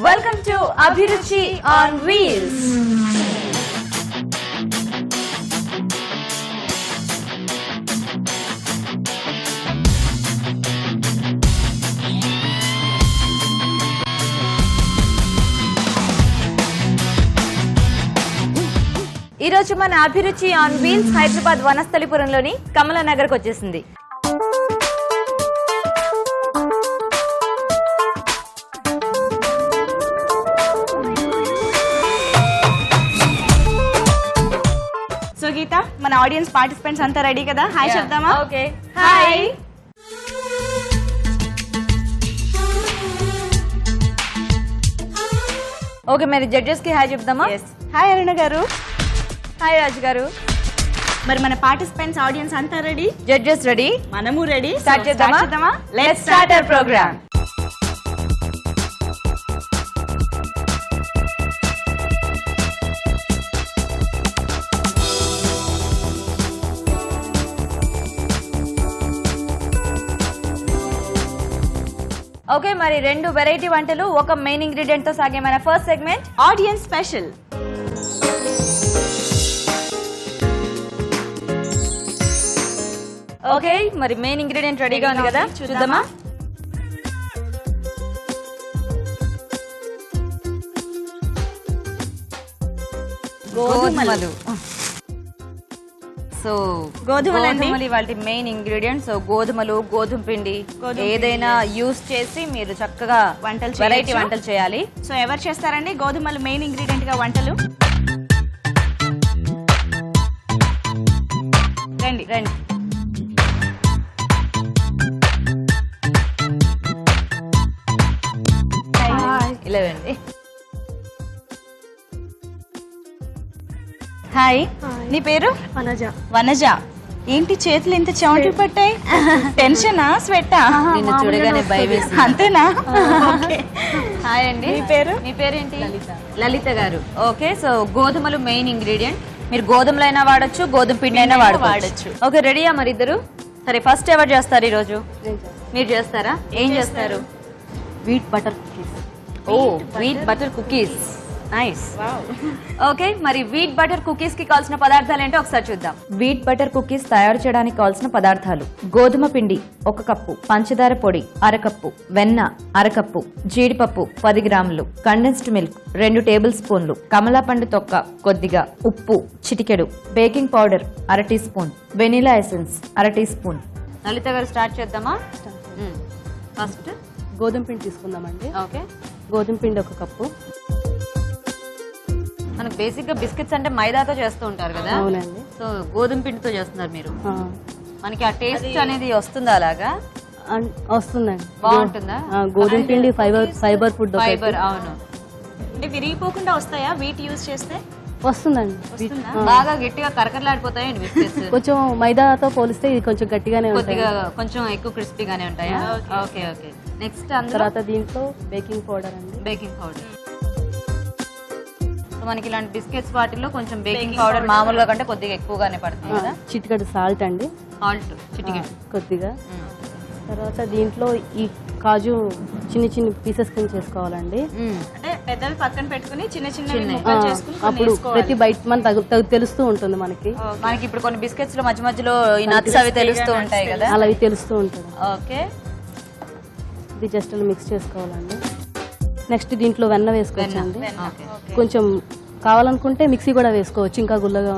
Welcome to Abhiruchi on Wheels. ఈ రోజు మన అభిరుచి ఆన్ వీల్స్ హైదరాబాద్ వనస్థలిపురంలోని కమలానగర్కి వచ్చేసింది. సో గీత, మన ఆడియన్స్ పార్టిసిపెంట్స్ అంతా రెడీ కదా? హాయ్ చెప్దామా? Okay, hi. ఓకే, మరి జడ్జెస్ కి హాయ్ చెప్దామా? హాయ్ అరుణ గారు. హాయ్ రాజు గారు. మరి మన పార్టిసిపెంట్స్ ఆడియన్స్ అంతా రెడీ, జడ్జెస్ రెడీ, మనము రెడీ. స్టార్ట్ చేద్దామా? Let's start our program. Okay, మరి రెండు వెరైటీ వంటలు ఒక మెయిన్ ఇంగ్రీడియంట్ తో సాగే మన first segment audience special. Okay, మరి మెయిన్ ఇంగ్రీడియంట్ రెడీగా ఉంది కదా, చూద్దామా? గోధుమలు. సో గోధుమలు వాటి మెయిన్ ఇంగ్రీడియంట్. సో గోధుమలు, గోధుమ పిండి ఏదైనా యూస్ చేసి మీరు చక్కగా వెరైటీ వంటలు చేయాలి. సో ఎవరు చేస్తారండి గోధుమలు మెయిన్ ఇంగ్రీడియంట్ గా వంటలు? రండి రండి. ఇలా రండి. హాయ్, నీ పేరు? వనజ. వనజ, ఏంటి చేతులు ఇంత చెమటలు పట్టాయి? టెన్షనా, స్వెట్టా? నిన్ను చూడగానే భయమేసి. అంతేనా? హాయ్ అండి. మీ పేరు? మీ పేరేంటి? లలిత గారు. ఓకే, సో గోధుమలు మెయిన్ ఇంగ్రీడియంట్. మీరు గోధుమలైనా వాడచ్చు, గోధుమ పిండి అయినా వాడచ్చు. ఓకే, రెడీయా మరి ఇద్దరు? సరే, ఫస్ట్ ఎవరు చేస్తారు ఈరోజు? మీరు చేస్తారా? ఏం చేస్తారు? Wheat butter cookies. ఓ, wheat butter cookies, nice. Okay, మరి వీట్ బటర్ కుకీస్ కి కావాల్సిన పదార్థాలు ఏంటో ఒకసారి చూద్దాం. వీట్ బటర్ కుకీస్ తయారు చేయడానికి కావాల్సిన పదార్థాలు: గోధుమ పిండి 1 కప్పు, పంచదార పొడి 1/2 కప్పు, వెన్న 1/2 కప్పు, జీడిపప్పు 10 గ్రాములు, కండెన్స్డ్ మిల్క్ 2 టేబుల్ స్పూన్లు, కమలాపండు తొక్క కొద్దిగా, ఉప్పు చిటికెడు, baking powder 1/2 teaspoon, vanilla essence 1/2 teaspoon. Lalitha గారు స్టార్ట్ చేద్దామా? ఫస్ట్ గోధుమ పిండి తీసుకుందామండి. ఓకే, గోధుమ పిండి 1 కప్పు. మనకు బేసిక్ గా బిస్కెట్స్ అంటే మైదాతో చేస్తూ ఉంటారు కదా. అవునండి. సో గోధుమ పిండితో చేస్తున్నారు మీరు. మనకి ఆ టేస్ట్ అనేది వస్తుందా? అలాగా వస్తుందండి. బాగుంటుందా? గోధుమ పిండి ఫైబర్ ఫుడ్. ఫైబర్, అవును. అంటే విరిగిపోకుండా వస్తాయా వీట్ యూజ్ చేస్తే? వస్తుందండి. బాగా గట్టిగా కరకరలాడిపోతాయండి బిస్కెట్స్. కొంచెం మైదాతో పోలిస్తే ఇది కొంచెం గట్టిగానే ఉంటాయి, కొద్దిగా కొంచెం ఎక్కువ క్రిస్పీగానే ఉంటాయా? Okay okay. నెక్స్ట్ తర్వాత దీంట్లో బేకింగ్ పౌడర్ అండి. Baking powder. మనకి ఇలాంటి బిస్కెట్స్ వాటిల్లో కొంచెం బేకింగ్ పౌడర్ మామూలుగా కంటే కొద్దిగా ఎక్కువగానే పడుతుంది కదా. చిటికెడు సాల్ట్ అండి. సాల్ట్ చిటికెడు కొద్దిగా. తర్వాత దీంట్లో ఈ కాజు చిన్న పీసెస్ కింద చేసుకోవాలండి. అంటే పెద్దవి పక్కన పెట్టుకుని చిన్న చిన్న అప్పుడు ప్రతి బయట మన తెలుస్తూ ఉంటుంది మనకి. మనకి ఇప్పుడు కొన్ని బిస్కెట్స్ లో మధ్య మధ్యలో ఈ నట్స్ అవి తెలుస్తూ ఉంటాయి కదా, అలా తెలుస్తూ ఉంటుంది. ఓకే, ఇది జస్ట్ మిక్స్ చేసుకోవాలండి. నెక్స్ట్ దీంట్లో వెన్న వేసుకోవచ్చండి. కొంచెం కావాలనుకుంటే మిక్సీ కూడా వేసుకోవచ్చు, ఇంకా గుల్లగా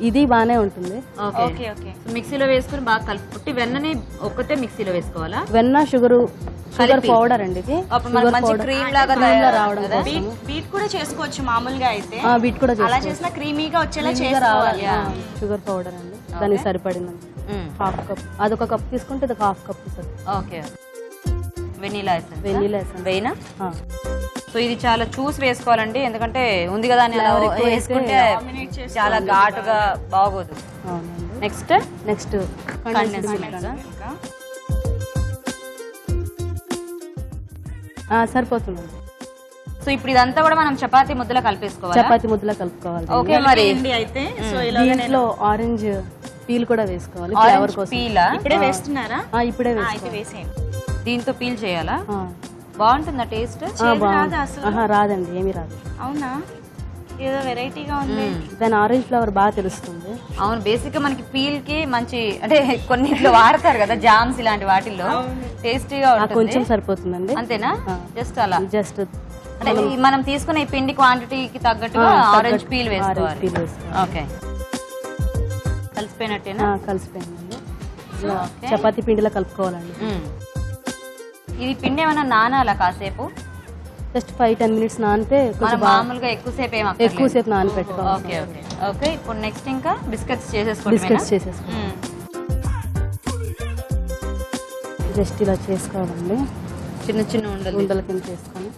ఇది బానే ఉంటుంది. మిక్సీలో వేసుకుని బాగా కలుపుకుంటే వెన్నని ఒక్కటే మిక్సీలో వేసుకోవాలా? వెన్న షుగర్ పౌడర్ అండి. ఇది క్రీమ్ లాగా రావడం. బీట్ కూడా చేసుకోవచ్చు మామూలుగా అయితే. బీట్ కూడా అలా చేసినా క్రీమీగా వచ్చేలా చేసుకోవాలి. షుగర్ పౌడర్ అండి, దానికి సరిపడిందండి. 1/2 కప్. అదొక కప్ తీసుకుంటే ఇది 1/2 cup sir. Okay, vanilla essence. Vanilla essence వేయనా? సో ఇది చాలా చూసి వేసుకోవాలండి, ఎందుకంటే ఉంది కదా అని వేసుకుంటే చాలా ఘాటుగా బాగోదు. Next condense milk. సరిపోతుందండి. సో ఇప్పుడు ఇదంతా కూడా మనం చపాతీ ముద్దలా కలిపేసుకోవాలి. చపాతీ ముద్దలా కలుపుకోవాలి. ఓకే, మరి అయితే దీంట్లో ఆరెంజ్ పీల్ కూడా వేసుకోవాలి ఫ్లేవర్ కోసం. పీలా ఇప్పుడే వేస్తున్నారా? ఇప్పుడే వేసేయండి. దీంతో పీల్ చేయాలా? బాగుంటుందా టేస్ట్? రాదా అసలు? రాదండి, ఏమీ రాదు. అవునా, ఏదో వెరైటీగా ఉంది. దాని ఆరెంజ్ ఫ్లేవర్ బాగా తెలుస్తుంది. అవును, బేసిక్ గా మనకి పీల్ కి మంచి అంటే కొన్నిట్లో వాడతారు కదా జామ్స్ ఇలాంటి వాటిల్లో టేస్టీగా ఉంటుంది. కొంచెం సరిపోతుందండి. అంతేనా? జస్ట్ అలా జస్ట్ అంటే మనం తీసుకునే ఈ పిండి క్వాంటిటీకి తగ్గట్టుగా ఆరెంజ్ పీల్ వేసుకోవాలి. ఓకే, కలిసిపోయినట్టేనా? కలిసిపోయిందండి. చపాతీ పిండిలో కలుపుకోవాలండి. ఇది పిండి ఏమైనా నానాలా కాసేపు? జస్ట్ 5-10 మినిట్స్ నానితే మనం మామూలుగా ఎక్కువసేపు నానపెట్టుకోవాలి. Okay okay okay. ఇప్పుడు నెక్స్ట్ ఇంకా బిస్కెట్స్ చేసేసుకోవడమేనా? బిస్కెట్స్ చేసేసుకోవాలి. జస్ట్ ఇలా చేసుకోవాలండి, చిన్న చిన్న ఉండల కింద చేసుకొని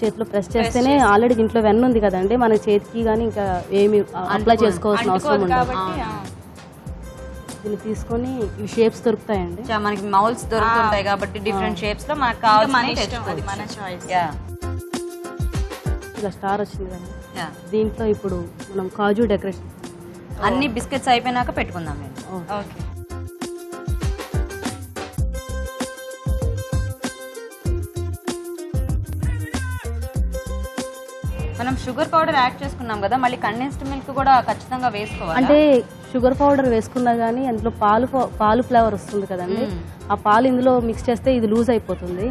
చేతిలో ప్రెస్ చేస్తేనే ఆల్రెడీ ఇంట్లో వెన్న ఉంది కదండి, మన చేతికి కానీ ఇంకా ఏమి అప్లై చేసుకోవాల్సిన అవసరం ఉండదు. దీన్ని తీసుకొని ఇవి షేప్స్ దొరుకుతాయండి, మనకి మౌల్స్ దొరుకుతుంటాయి కాబట్టి డిఫరెంట్ షేప్స్ లో మనకు కావాల్సిన ఇలా స్టార్ వచ్చింది కదా, దీంట్లో ఇప్పుడు మనం కాజు డెకరేషన్ అన్ని బిస్కెట్స్ అయిపోయినాక పెట్టుకుందాం. ఓకే, మనం షుగర్ పౌడర్ యాడ్ చేసుకున్నాం కదా, మళ్ళీ కండెన్స్డ్ మిల్క్ కూడా ఖచ్చితంగా వేసుకోవాలి. అంటే షుగర్ పౌడర్ వేసుకున్నా గానీ అందులో పాలు ఫ్లేవర్ వస్తుంది కదండి, ఆ పాలు ఇందులో మిక్స్ చేస్తే ఇది లూజ్ అయిపోతుంది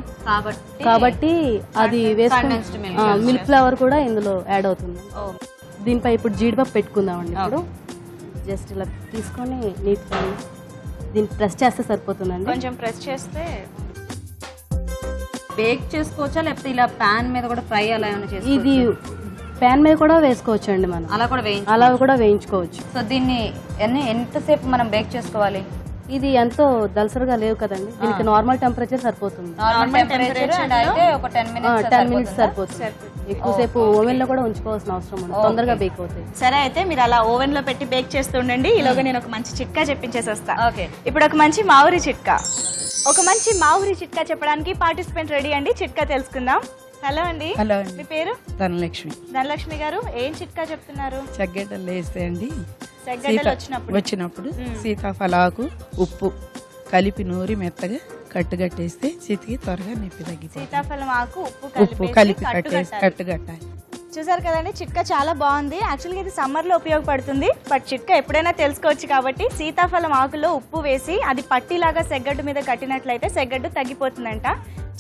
కాబట్టి అది వేసుకుని మిల్క్ ఫ్లేవర్ కూడా ఇందులో యాడ్ అవుతుంది. దీనిపై ఇప్పుడు జీడిపప్పు పెట్టుకుందామండి. ఇప్పుడు జస్ట్ ఇలా తీసుకొని నీట్గా దీన్ని ప్రెస్ చేస్తే సరిపోతుందండి. కొంచెం ప్రెస్ చేస్తే బేక్ చేసుకోవచ్చా లేకపోతే ఇలా ప్యాన్ మీద కూడా ఫ్రై అలా ఏమైనా చేసుకోవచ్చా? ఇది ప్యాన్ మీద కూడా వేసుకోవచ్చు అండి, మనం అలా కూడా వేయించుకోవచ్చు. సో దీన్ని ఎంతసేపు మనం బేక్ చేసుకోవాలి? ఇది ఎంతో దలసరిగా లేవు కదండి, దీనికి నార్మల్ టెంపరేచర్ సరిపోతుంది. 10 మినిట్స్ సరిపోతుంది. ఎక్కువసేపు ఓవెన్ లో కూడా ఉంచుకోవాల్సిన అవసరం ఉంది, తొందరగా బేక్ అవుతాయి. సరే, అయితే మీరు అలా ఓవెన్ లో పెట్టి బేక్ చేస్తుండండి, ఈలోగా నేను ఒక మంచి చిట్కా చెప్పించేసి వస్తా. ఓకే, ఇప్పుడు ఒక మంచి మావురి చిట్కా. చెప్పడానికి పార్టిసిపెంట్ రెడీ అండి. చిట్కా తెలుసుకుందాం. హలో అండి. హలో అండి. మీ పేరు? ధనలక్ష్మి. ధనలక్ష్మి గారు, ఏం చిట్కా చెప్తున్నారు? చెగ్గడ్డలు వేస్తే అండి వచ్చినప్పుడు సీతాఫలాకు ఉప్పు కలిపి నూరి మెత్తగా కట్టుగట్టేస్తే చేతికి త్వరగా నొప్పి తగ్గిపోతుంది. సీతాఫలం ఆకు ఉప్పు కలిపి కట్టుగట్టాలి. చూసారు కదండి, చిట్కా చాలా బాగుంది. యాక్చువల్గా ఇది సమ్మర్ లో ఉపయోగపడుతుంది, బట్ చిట్కా ఎప్పుడైనా తెలుసుకోవచ్చు కాబట్టి సీతాఫలం ఆకులో ఉప్పు వేసి అది పట్టిలాగా సెగ్గడ్డు మీద కట్టినట్లయితే సెగ్గడ్డు తగ్గిపోతుందంట.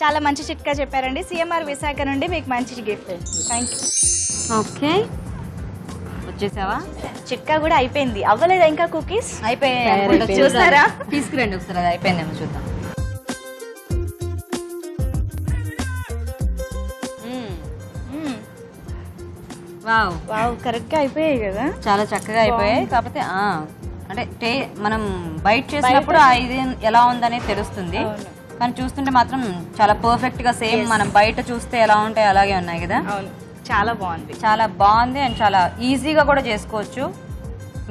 చాలా మంచి చిట్కా చెప్పారండి. సిఎంఆర్ విశాఖ నుండి మీకు మంచి గిఫ్ట్. Thank you. ఓకే, వచ్చేసావా? చిట్కా కూడా అయిపోయింది. అవ్వలేదా ఇంకా? కుకీస్ అయిపోయాయి. చూసారా? తీసుకురండి ఒకసారి, అది అయిపోయిందేమో చూద్దాం. వావ్, కరెక్ట్ గా అయిపోయాయి కదా, చాలా చక్కగా అయిపోయాయి. కాకపోతే అంటే మనం బైట్ చేసినప్పుడు ఇది ఎలా ఉందనేది తెలుస్తుంది, కానీ చూస్తుంటే మాత్రం చాలా పర్ఫెక్ట్ గా సేమ్ మనం బయట చూస్తే ఎలా ఉంటాయి అలాగే ఉన్నాయి కదా. చాలా బాగుంది, చాలా బాగుంది అండ్ చాలా ఈజీగా కూడా చేసుకోవచ్చు.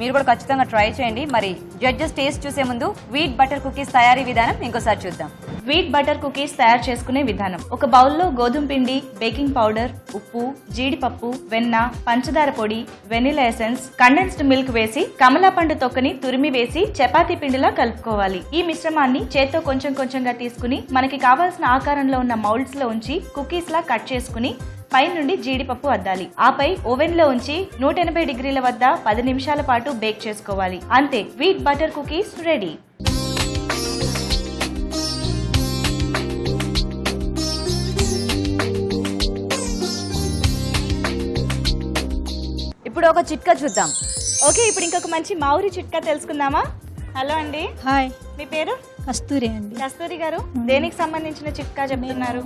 మీరు కూడా ఖచ్చితంగా ట్రై చేయండి. మరి జడ్జెస్ టేస్ట్ చూసే ముందు వీట్ బటర్ కుకీస్ తయారీ విధానం ఇంకోసారి చూద్దాం. వీట్ బటర్ కుకీస్ తయారు చేసుకునే విధానం. ఒక బౌల్లో గోధుమ పిండి, బేకింగ్ పౌడర్, ఉప్పు, జీడిపప్పు, వెన్న, పంచదార పొడి, వెనిలా ఎసెన్స్, కండెన్స్డ్ మిల్క్ వేసి కమలా పండు తొక్కని తురిమి వేసి చపాతీ పిండిలా కలుపుకోవాలి. ఈ మిశ్రమాన్ని చేత్తో కొంచెం కొంచెంగా తీసుకుని మనకి కావాల్సిన ఆకారంలో ఉన్న మౌల్డ్స్ లో ఉంచి కుకీస్ లా కట్ చేసుకుని పై నుండి జీడిపప్పు అద్దాలి. ఆపై ఓవెన్ లో ఉంచి 180 డిగ్రీల వద్ద 10 నిమిషాల పాటు బేక్ చేసుకోవాలి. అంతే, వీట్ బటర్ కుకీస్ రెడీ. ఇప్పుడు ఒక చిట్కా చూద్దాం. ఓకే, ఇప్పుడు ఇంకొక మంచి మావురి చిట్కా తెలుసుకుందామా? హలో అండి. హాయ్, మీ పేరు? కస్తూరి అండి. కస్తూరి గారు, దేనికి సంబంధించిన చిట్కా చెప్తున్నారు?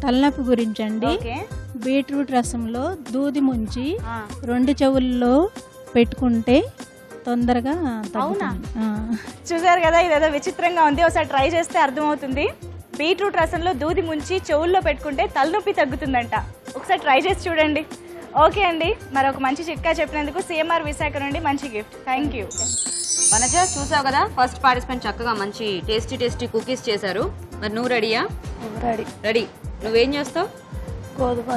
తలనొప్పి గురించి అండి. బీట్రూట్ రసంలో దూది ముంచి 2 చెవుల్లో పెట్టుకుంటే తొందరగా తగ్గుతుంది. చూసారు కదా, ఇదేదో విచిత్రంగా ఉంది, ఒకసారి ట్రై చేస్తే అర్థమవుతుంది. బీట్రూట్ రసంలో దూది ముంచి చెవుల్లో పెట్టుకుంటే తలనొప్పి తగ్గుతుందంట. ఒకసారి ట్రై చేసి చూడండి. ఓకే అండి, మరి ఒక మంచి చిట్కా చెప్పినందుకు సిఎంఆర్ విశాఖ నుండి మంచి గిఫ్ట్. Thank you. మనజ, చూసావు కదా, ఫస్ట్ పార్టిసిపెంట్ చక్కగా మంచి టేస్టీ కుకీస్ చేశారు. మరి నువ్వు రెడీయా? రెడీ. నువ్వేం చేస్తావు? గోధుమ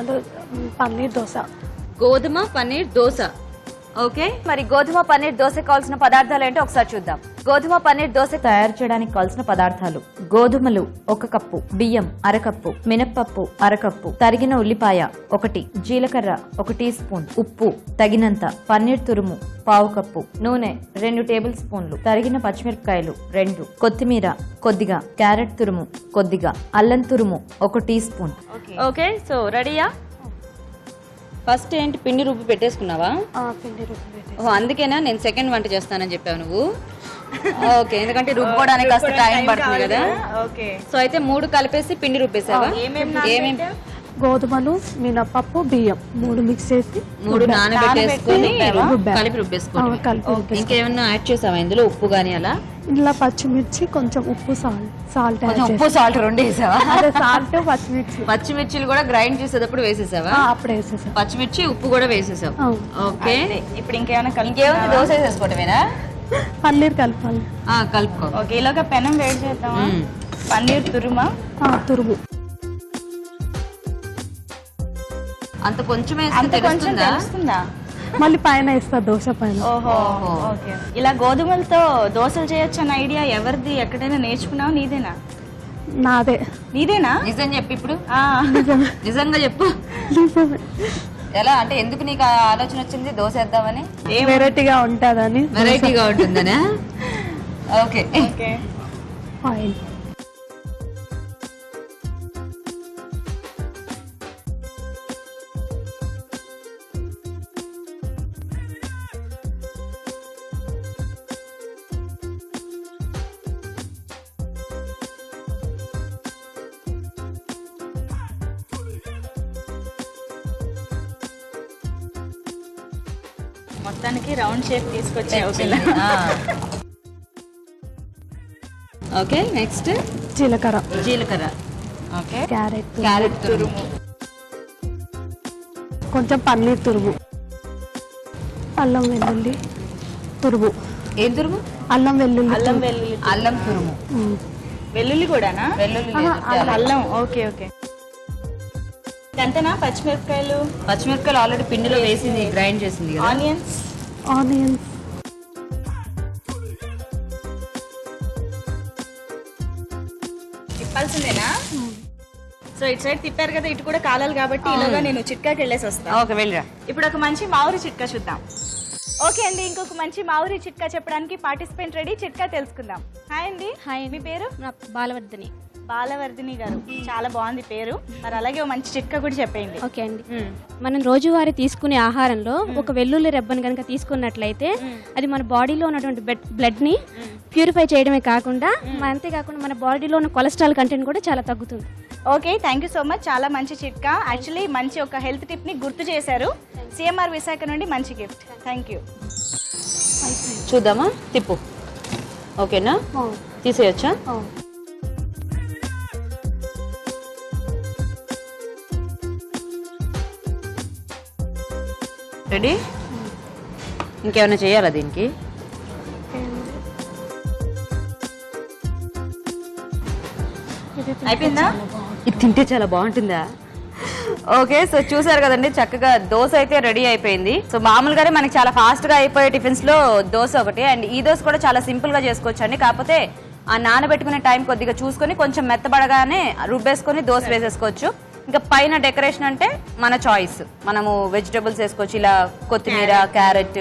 పన్నీర్ దోశ. ఓకే, మరి గోధుమ పన్నీర్ దోశ కావాల్సిన పదార్థాలు ఏంటో ఒకసారి చూద్దాం. గోధుమ పన్నీర్ దోశ తయారు చేయడానికి కావాల్సిన పదార్థాలు: గోధుమలు 1 కప్పు, బియ్యం 1/2 కప్పు, మినప్పప్పు 1/2 కప్పు, తరిగిన ఉల్లిపాయ 1, జీలకర్ర 1 టీ స్పూన్, ఉప్పు తగినంత, పన్నీర్ తురుము 1/2 కప్పు, నూనె 2 టేబుల్ స్పూన్లు, తరిగిన పచ్చిమిరపకాయలు 2, కొత్తిమీర కొద్దిగా, క్యారెట్ తురుము కొద్దిగా, అల్లం తురుము 1 టీ స్పూన్. ఓకే, సో రెడీయా? ఫస్ట్ ఏంటి, పిండి రుబ్బి పెట్టేసుకున్నావా? పిండి రుబ్బి ఓ, అందుకేనా నేను సెకండ్ వంట చేస్తానని చెప్పావు నువ్వు? ఓకే, ఎందుకంటే రుబ్బుకోవడానికి కాస్త టైం పడుతుంది కదా. ఓకే, సో అయితే 3 కలిపేసి పిండి రుబ్బేసావా? ఏమేమి? గోధుమలు, మినపప్పు, బియ్యం 3 మిక్స్ చేసి 3 నానబెట్టేసుకొని కలిపి రుబ్బేసుకోవాలి. కలిపి ఇంకేమన్నా యాడ్ చేసావా ఇందులో, ఉప్పు గానీ అలా? ఇందులో పచ్చిమిర్చి, కొంచెం ఉప్పు, సాల్ట్ కొంచెం ఉప్పు సాల్ట్ 2 వేసావా? అదే సాల్ట్, పచ్చిమిర్చి. పచ్చిమిర్చిలు కూడా గ్రైండ్ చేసేటప్పుడు వేసేసావా? అప్పుడు వేసేసా. పచ్చిమిర్చి ఉప్పు కూడా వేసేసావు. ఓకే, ఇప్పుడు ఇంకేమైనా ఇంకేమైనా దోశ వేసేసుకోవటమేనా? పన్నీర్ కలపాలి. కలుపుకో. ఓకే, ఇలాగ పెనం వేడి చేద్దామా? పన్నీర్ తురుమా? తురుము అంత కొంచెం అంత కొంచెం తెలుస్తుందా? మళ్ళీ పైన వేస్తా, దోశ పైన. ఓహో, ఓకే. ఇలా గోధుమలతో దోశలు చేయొచ్చు అన్న ఐడియా ఎవరిది? ఎక్కడైనా నేర్చుకున్నావు? నీదేనా? నాదే. నీదేనా? నిజం చెప్పు ఇప్పుడు. నిజమే. నిజంగా చెప్పు. నిజమే. ఎలా అంటే, ఎందుకు నీకు ఆ ఆలోచన వచ్చింది దోశ వేద్దామని? వెరైటీగా ఉంటుందని. వెరైటీగా ఉంటుందనా? ఓకే. Okay, oil. మొత్తానికి రౌండ్ షేప్ తీసుకొచ్చే. ఓకే, నెక్స్ట్ జీలకర్ర. జీలకర్ర. ఓకే, క్యారెట్ తురుము, కొంచెం పన్నీర్ తురుము, అల్లం వెల్లుల్లి తురుము. ఏం తురుము? అల్లం వెల్లుల్లి. అల్లం తురుము. వెల్లుల్లి కూడానా? వెల్లుల్లి అల్లం. Okay, okay. అంతేనా? పచ్చిమిరపకాయలు ఆల్రెడీ పిండిలో వేసింది, గ్రైండ్ చేసింది కదా. ఆనియన్స్ తిప్పాల్సిందేనా? సో ఇటు సైడ్ తిప్పారు కదా, ఇటు కూడా కాలాలి కాబట్టి ఇలాగా నేను చిట్కాకి వెళ్ళేసి వస్తాను. ఓకే, వెళ్ళరా. ఇప్పుడు ఒక మంచి మామిడి చిట్కా చూద్దాం. ఓకే అండి, ఇంకొక మంచి మామిడి చిట్కా చెప్పడానికి పార్టిసిపెంట్ రెడీ. చిట్కా తెలుసుకుందాం. హాయ్ అండి. హాయ్, మీ పేరు? బాలవర్ధిని. బాలవర్ధిని గారు, చాలా బాగుంది పేరు. మరి అలాగే ఒక మంచి చిట్కా కూడా చెప్పేయండి. ఓకే అండి, మనం రోజువారీ తీసుకునే ఆహారంలో ఒక వెల్లుల్లి రెబ్బను కనుక తీసుకున్నట్లయితే అది మన బాడీలో ఉన్నటువంటి బ్లడ్ ని ప్యూరిఫై చేయడమే కాకుండా అంతేకాకుండా మన బాడీలో ఉన్న కొలెస్ట్రాల్ కంటెంట్ కూడా చాలా తగ్గుతుంది. Okay, thank you so much. చాలా మంచి చిట్కా. యాక్చువల్లీ మంచి ఒక హెల్త్ టిప్ ని గుర్తు చేశారు. సిఎంఆర్ విశాఖ నుండి మంచి గిఫ్ట్. Thank you. చూద్దామా? తిప్పు. ఓకేనా? తీసేయచ్చా? రెడీ? ఇంకేమైనా చేయాలా దీనికి? అయిపోయిందా? ఇది తింటే చాలా బాగుంటుందా? ఓకే, సో చూసారు కదండి, చక్కగా దోశ అయితే రెడీ అయిపోయింది. సో మామూలుగానే మనకి చాలా ఫాస్ట్ గా అయిపోయే టిఫిన్స్ లో దోశ ఒకటి, అండ్ ఈ దోశ కూడా చాలా సింపుల్ గా చేసుకోవచ్చు అండి. కాకపోతే ఆ నానబెట్టుకునే టైం కొద్దిగా చూసుకొని కొంచెం మెత్తబడగానే రుబ్బేసుకొని దోశ వేసేసుకోవచ్చు. ఇంకా పైన డెకరేషన్ అంటే మన చాయిస్, మనము వెజిటబుల్స్ వేసుకోవచ్చు, ఇలా కొత్తిమీర, క్యారెట్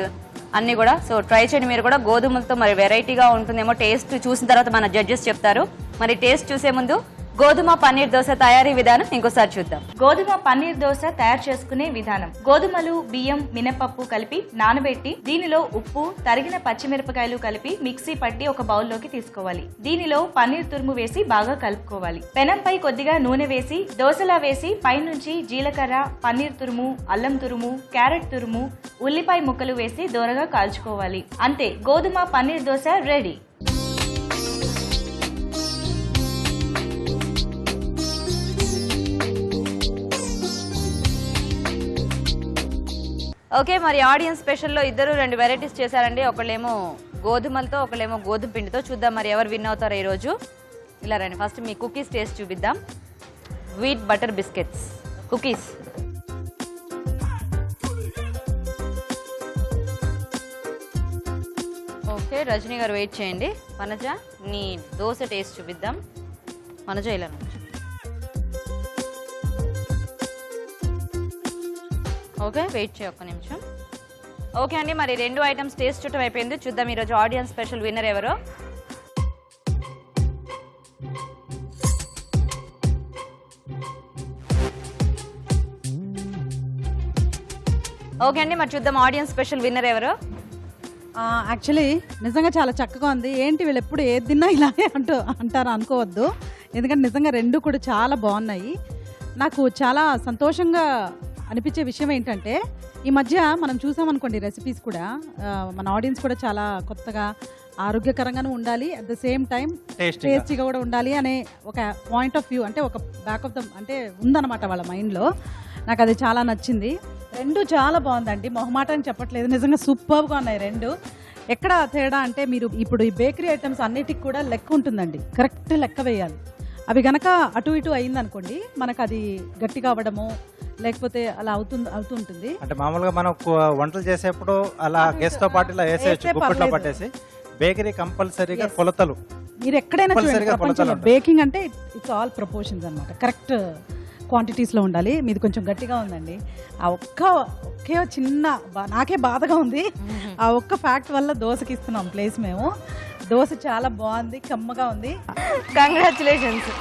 అన్ని కూడా. సో ట్రై చేయండి మీరు కూడా. గోధుమలతో మరి వెరైటీగా ఉంటుందేమో, టేస్ట్ చూసిన తర్వాత మన జడ్జెస్ చెప్తారు. మరి టేస్ట్ చూసే ముందు గోధుమ పన్నీర్ దోశ తయారీ విధానం ఇంకోసారి చూద్దాం. గోధుమ పన్నీర్ దోశ తయారు చేసుకునే విధానం: గోధుమలు, బియ్యం, మినపప్పు కలిపి నానబెట్టి దీనిలో ఉప్పు, తరిగిన పచ్చిమిరపకాయలు కలిపి మిక్సీ పట్టి ఒక బౌల్లోకి తీసుకోవాలి. దీనిలో పన్నీర్ తురుము వేసి బాగా కలుపుకోవాలి. పెనంపై కొద్దిగా నూనె వేసి దోశలా వేసి పైనుంచి జీలకర్ర, పన్నీర్ తురుము, అల్లం తురుము, క్యారెట్ తురుము, ఉల్లిపాయ ముక్కలు వేసి దోరగా కాల్చుకోవాలి. అంతే, గోధుమ పన్నీర్ దోశ రెడీ. ఓకే, మరి ఆడియన్స్ స్పెషల్లో ఇద్దరు 2 వెరైటీస్ చేశారండి. ఒకళ్ళేమో గోధుమలతో, ఒకళ్ళేమో గోధుమ పిండితో. చూద్దాం మరి ఎవరు విన్ అవుతారో ఈరోజు. ఇలా రండి, ఫస్ట్ మీ కుకీస్ టేస్ట్ చూపిద్దాం. Wheat butter biscuits cookies. Okay, Rajani గారు వెయిట్ చేయండి. వనజ నీ దోశ టేస్ట్ చూపిద్దాం. వనజ ఇలా నుంచో. ఓకే వెయిట్ చేయ ఒక్క నిమిషం. ఓకే అండి, మరి 2 ఐటమ్స్ టేస్ట్ చూడటం అయిపోయింది. చూద్దాం ఈరోజు ఆడియన్స్ స్పెషల్ విన్నర్ ఎవరో. ఓకే అండి, మరి చూద్దాం ఆడియన్స్ స్పెషల్ విన్నర్ ఎవరో. యాక్చువల్లీ నిజంగా చాలా చక్కగా ఉంది. ఏంటి వీళ్ళు ఎప్పుడు ఏది తిన్నా ఇలానే అంటారు అనుకోవద్దు, ఎందుకంటే నిజంగా 2 కూడా చాలా బాగున్నాయి. నాకు చాలా సంతోషంగా అనిపించే విషయం ఏంటంటే ఈ మధ్య మనం చూసామనుకోండి రెసిపీస్ కూడా మన ఆడియన్స్ కూడా చాలా కొత్తగా ఆరోగ్యకరంగానూ ఉండాలి, అట్ ద సేమ్ టైం టేస్టీగా కూడా ఉండాలి అనే ఒక పాయింట్ ఆఫ్ వ్యూ, అంటే ఒక బ్యాక్ ఆఫ్ ద అంటే ఉందన్నమాట వాళ్ళ మైండ్లో. నాకు అది చాలా నచ్చింది. 2 చాలా బాగుందండి, మొహమాటాన్ని చెప్పట్లేదు, నిజంగా సూపర్గా ఉన్నాయి 2. ఎక్కడ తేడా అంటే మీరు ఇప్పుడు ఈ బేకరీ ఐటమ్స్ అన్నిటికి కూడా లెక్క ఉంటుందండి, కరెక్ట్ లెక్క వేయాలి. అవి గనక అటు ఇటు అయిందనుకోండి మనకు అది గట్టిగా అవ్వడము లేకపోతే అలా అవుతూ ఉంటుంది. అంటే మామూలుగా మనం వంటలు చేసేప్పుడు అలా గెస్ట్ తో పాటు ఇలా వేసేయచ్చు, గుప్పెట్లో పట్టేసి. బేకరీ కంపల్సరీగా కొలతలు మీరు ఎక్కడైనా చూడండి, బేకింగ్ అంటే ఇట్స్ ఆల్ ప్రపోర్షన్స్ అన్నమాట, కరెక్ట్ క్వాంటిటీస్లో ఉండాలి. మీది కొంచెం గట్టిగా ఉందండి. ఆ ఒకే చిన్న నాకే బాధగా ఉంది, ఆ ఒక్క ఫ్యాక్ట్ వల్ల దోశకి ఇస్తున్నాం ప్లేస్ మేము. దోశ చాలా బాగుంది, కమ్మగా ఉంది. Congratulations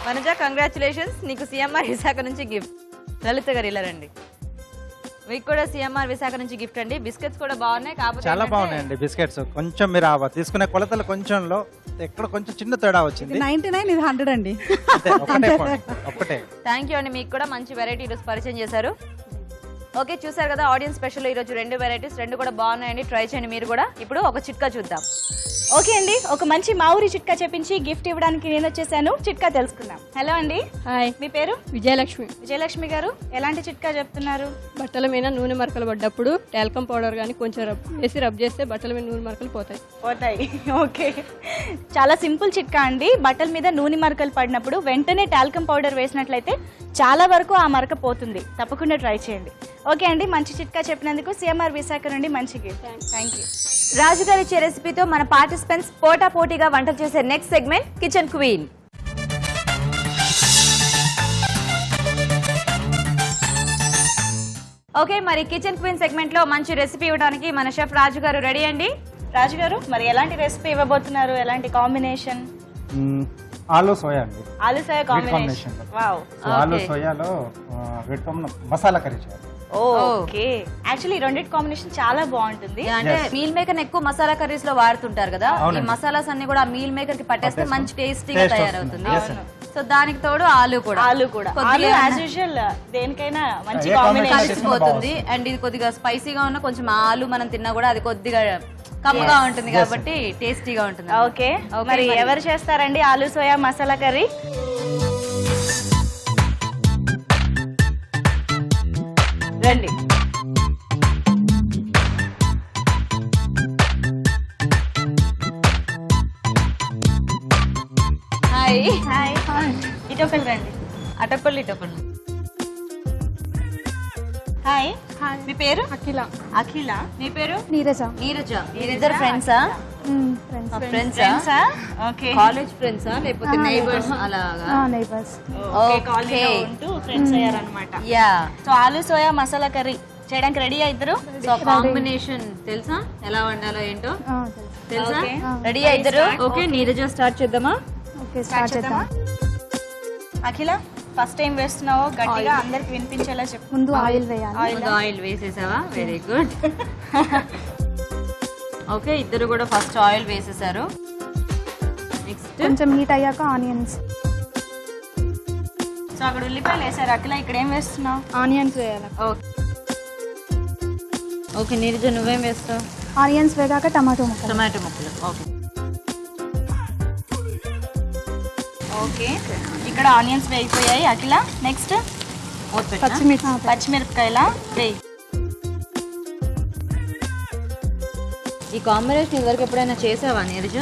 Vanaja, congratulations. నీకు సిఎంఆర్ విశాఖ నుంచి గిఫ్ట్. లలిత గారు ఇలా రండి, మీకు కూడా సిఎంఆర్ విశాఖ నుంచి గిఫ్ట్ అండి. బిస్కెట్స్ కూడా బాగున్నాయి, కాకపోతే చాలా బాగున్నాయండి బిస్కెట్స్. కొంచెం మీరు తీసుకునే కొలతలు కొంచెంలో ఎక్కడ కొంచెం చిన్న తేడా వచ్చింది. 99 ఇది 100 అండి. ఒక్కటే. థ్యాంక్ యూ అండి, మీకు కూడా మంచి వెరైటీ ఈరోజు పరిచయం చేశారు. ఓకే చూసారు కదా ఆడియన్స్ స్పెషల్ ఈరోజు 2 వెరైటీస్, 2 కూడా బాగున్నాయండి, ట్రై చేయండి మీరు కూడా. ఇప్పుడు ఒక చిట్కా చూద్దాం. ఓకే అండి, ఒక మంచి మా ఊరి చిట్కా చెప్పించి గిఫ్ట్ ఇవ్వడానికి నేను వచ్చేసాను. చిట్కా తెలుసుకుందాం. హలో అండి, హాయ్, మీ పేరు? విజయలక్ష్మి. విజయలక్ష్మి గారు, ఎలాంటి చిట్కా చెప్తున్నారు? బట్టల మీద నూనె మరకలు పడ్డప్పుడు టాల్కమ్ పౌడర్ కానీ కొంచెం రబ్ చేస్తే బట్టల మీద నూనె మరకలు పోతాయి. ఓకే, చాలా సింపుల్ చిట్కా అండి. బట్టల మీద నూనె మరకలు పడినప్పుడు వెంటనే టాల్కమ్ పౌడర్ వేసినట్లయితే చాలా వరకు ఆ మరక పోతుంది. తప్పకుండా ట్రై చేయండి. ఓకే అండి, మంచి చిట్కా చెప్పినందుకు సిఎంఆర్ విశాఖ నుండి మంచి గిఫ్ట్. Thank you. రాజుగారి ఇచ్చే రెసిపీతో మన పార్టిసిపెంట్స్ పోటాపోటీగా వంటలు చేసే next segment kitchen queen. Okay, మరి కిచెన్ క్వీన్ సెగ్మెంట్ లో మంచి రెసిపీ ఇవ్వడానికి మన షెఫ్ రాజు గారు రెడీ అండి. రాజు గారు, మరి ఎలాంటి రెసిపీ ఇవ్వబోతున్నారు? ఎలాంటి కాంబినేషన్? ఆలు సోయా అండి. ఆలు సోయా కాంబినేషన్. వావ్. ఆలు సోయాలో మసాలా కర్రీ చేయాలి. ఓకే, యాక్చువల్లీ రెండిటి కాంబినేషన్ చాలా బాగుంటుంది. అంటే మీల్ మేకర్ ఎక్కువ మసాలా కర్రీస్ లో వాడుతుంటారు కదా, ఈ మసాలాస్ అన్ని కూడా మీల్ మేకర్ కి పట్టేస్తే మంచి టేస్టీగా తయారవుతుంది. సో దానికి తోడు ఆలు కూడా యాజ్ యూజువల్ దేనికైనా మంచి కాంబినేషన్ కలిసిపోతుంది. అండ్ ఇది కొద్దిగా స్పైసీగా ఉన్న కొంచెం ఆలు మనం తిన్నా కూడా అది కొద్దిగా కమ్మగా ఉంటుంది కాబట్టి టేస్టీగా ఉంటుంది. ఓకే, మరి ఎవరు చేస్తారండి ఆలు సోయా మసాలా కర్రీ? రండి. హాయ్ హాయ్, ఇటొకరు రండి. అటపల్లి. హాయ్, మీ పేరు? అఖిల. అఖిల. మీ పేరు? నీరజ. నీరజ. మీరిద్దరు ఫ్రెండ్సా? ఫ్రెండ్సా? ఓకే, కాలేజ్ ఫ్రెండ్సా లేకపోతే నైబర్స్ అలాగా? నైబర్స్. ఓకే, కాలేజీలో ఉంటూ ఫ్రెండ్స్ అయ్యారన్నమాట. యా. సో ఆలు సోయా మసాలా కర్రీ చేయడానికి రెడీ ఇద్దరు? సో కాంబినేషన్ తెలుసా ఎలా వండాలో ఏంటో? తెలుసా? రెడీ ఇద్దరు? ఓకే, నీరజ స్టార్ట్ చేద్దామా? ఓకే, స్టార్ట్ చేద్దాం. అఖిల, ఫస్ట్ టైం వేస్తున్నావో గట్టిగా అందరికి వినిపించేలా చెప్పు. ముందు ఆయిల్ వేయాలి. ఆయిల్ వేసేసావా? Very good. ఓకే, ఇద్దరు కూడా ఫస్ట్ ఆయిల్ వేసేసారు. నెక్స్ట్ కొంచెం హీట్ అయ్యాక ఆనియన్స్. సో అక్కడ ఉల్లిపాయలు వేసారు. అఖిల, ఇక్కడ ఏం వేస్తున్నావు? ఆనియన్స్ వేయాలి. ఓకే, నీరజ నువ్వేం వేస్తావు? ఆనియన్స్ వేగాక టమాటో ముక్కలు. టమాటో ముక్కలు. ఓకే ఓకే, ఇక్కడ ఆనియన్స్ వేగిపోయాయి. అఖిల, నెక్స్ట్ పచ్చిమిర్చి. పచ్చిమిరపకాయల వేయి. ఈ కాంబినేషన్ ఇదివరకు ఎప్పుడైనా చేసావా నీరజ?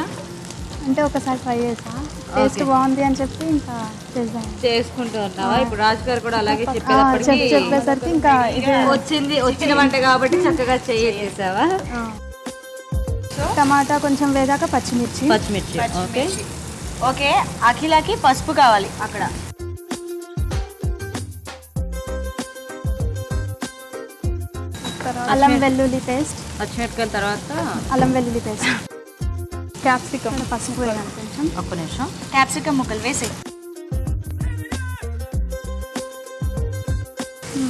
అంటే ఒకసారి ట్రై చేసా. టేస్ట్ బాగుంది అని చెప్పి ఇంకా చేద్దాం చేసుకుంటూ ఉన్నావా? ఇప్పుడు రాజు గారు కూడా అలాగే చెప్పేటప్పటికి చెప్పేసరికి ఇంకా ఇదే వచ్చిన వంట కాబట్టి చక్కగా చేసావా? టమాటా కొంచెం వేగాక పచ్చిమిర్చి పచ్చిమిర్చి. ఓకే ఓకే, అఖిలకి పసుపు కావాలి అక్కడ. అల్లం వెల్లుల్లి పేస్ట్ పచ్చిమిరపకాయల తర్వాత అల్లం వెల్లుల్లి పేస్ట్ క్యాప్సికమ్ పసుపు వేయాలి కొంచెం. ఒక్క నిమిషం. క్యాప్సికమ్ ముక్కలు వేసి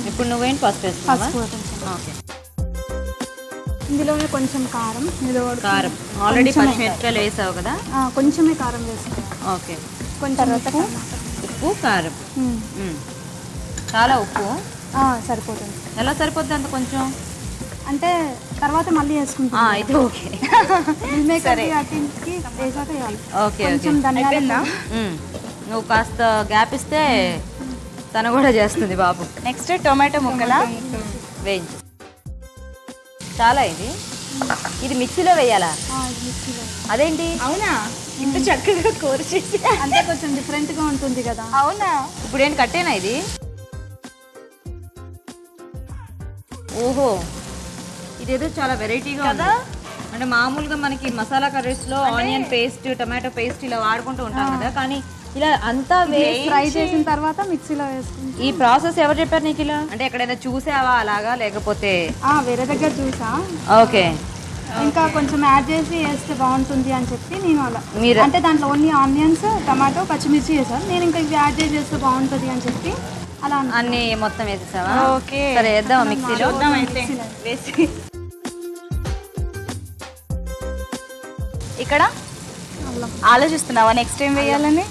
ఇప్పుడు నువ్వేంటి పసుపు వేస్తున్నావా? పసుపు కొంచెం. ఓకే. ఇందులోనే కొంచెం కారం, ఇందులో కారం ఆల్రెడీ పచ్చిమిరపకాయలు వేసావు కదా? కొంచెమే కారం వేసుకోవాలి. ఓకే. కొంచెం తర్వాత ఉప్పు కారం. చాలా ఉప్పు సరిపోతుంది. ఎలా సరిపోద్ది అంత కొంచెం? అంటే తర్వాత మళ్ళీ వేసుకుంటాం. అయితే ఓకే. వేసాక వేయాలి. ఓకే కొంచెం ధనియాల నువ్వు కాస్త గ్యాప్ ఇస్తే తను కూడా చేస్తుంది బాబు. నెక్స్ట్ టొమాటో ముక్కల వేయించు. చాలా ఇది మిక్సీలో వేయాలా? అదేంటి? అవునా, ఇంత చక్కగా కూర చేసి అంటే కొంచెం డిఫరెంట్ గా ఉంటుంది కదా. అవునా, ఇప్పుడు ఏంటి కట్టేనా ఇది? ఓహో, ఇదేదో చాలా వెరైటీగా కదా. అంటే మామూలుగా మనకి మసాలా కర్రీస్ లో ఆనియన్ పేస్ట్, టమాటో పేస్ట్ ఇలా వాడుకుంటూ ఉంటాం కదా, కానీ ఇలా అంతా ఫ్రై చేసిన తర్వాత మిక్సీలో వేసుకుంటాం. ఈ ప్రాసెస్ ఎవరు చెప్పారు నీకు ఇలా? అంటే ఎక్కడైనా చూసావా అలాగా, లేకపోతే వేరే దగ్గర చూసా. ఓకే. ఇంకా కొంచెం యాడ్ చేసి వేస్తే బాగుంటుంది అని చెప్పి నేను అలా మీరు అంటే దాంట్లో ఓన్లీ ఆనియన్స్, టమాటో, పచ్చిమిర్చి వేసాను. నేను ఇంకా ఇవి యాడ్ చేసి వేస్తే బాగుంటుంది అని చెప్పి అలా అన్ని మొత్తం వేసేసావా? ఓకే, సరే వేద్దామా మిక్సీలో? వేసి ఇక్కడ ఆలోచిస్తున్నావా నెక్స్ట్ టైం వేయాలని?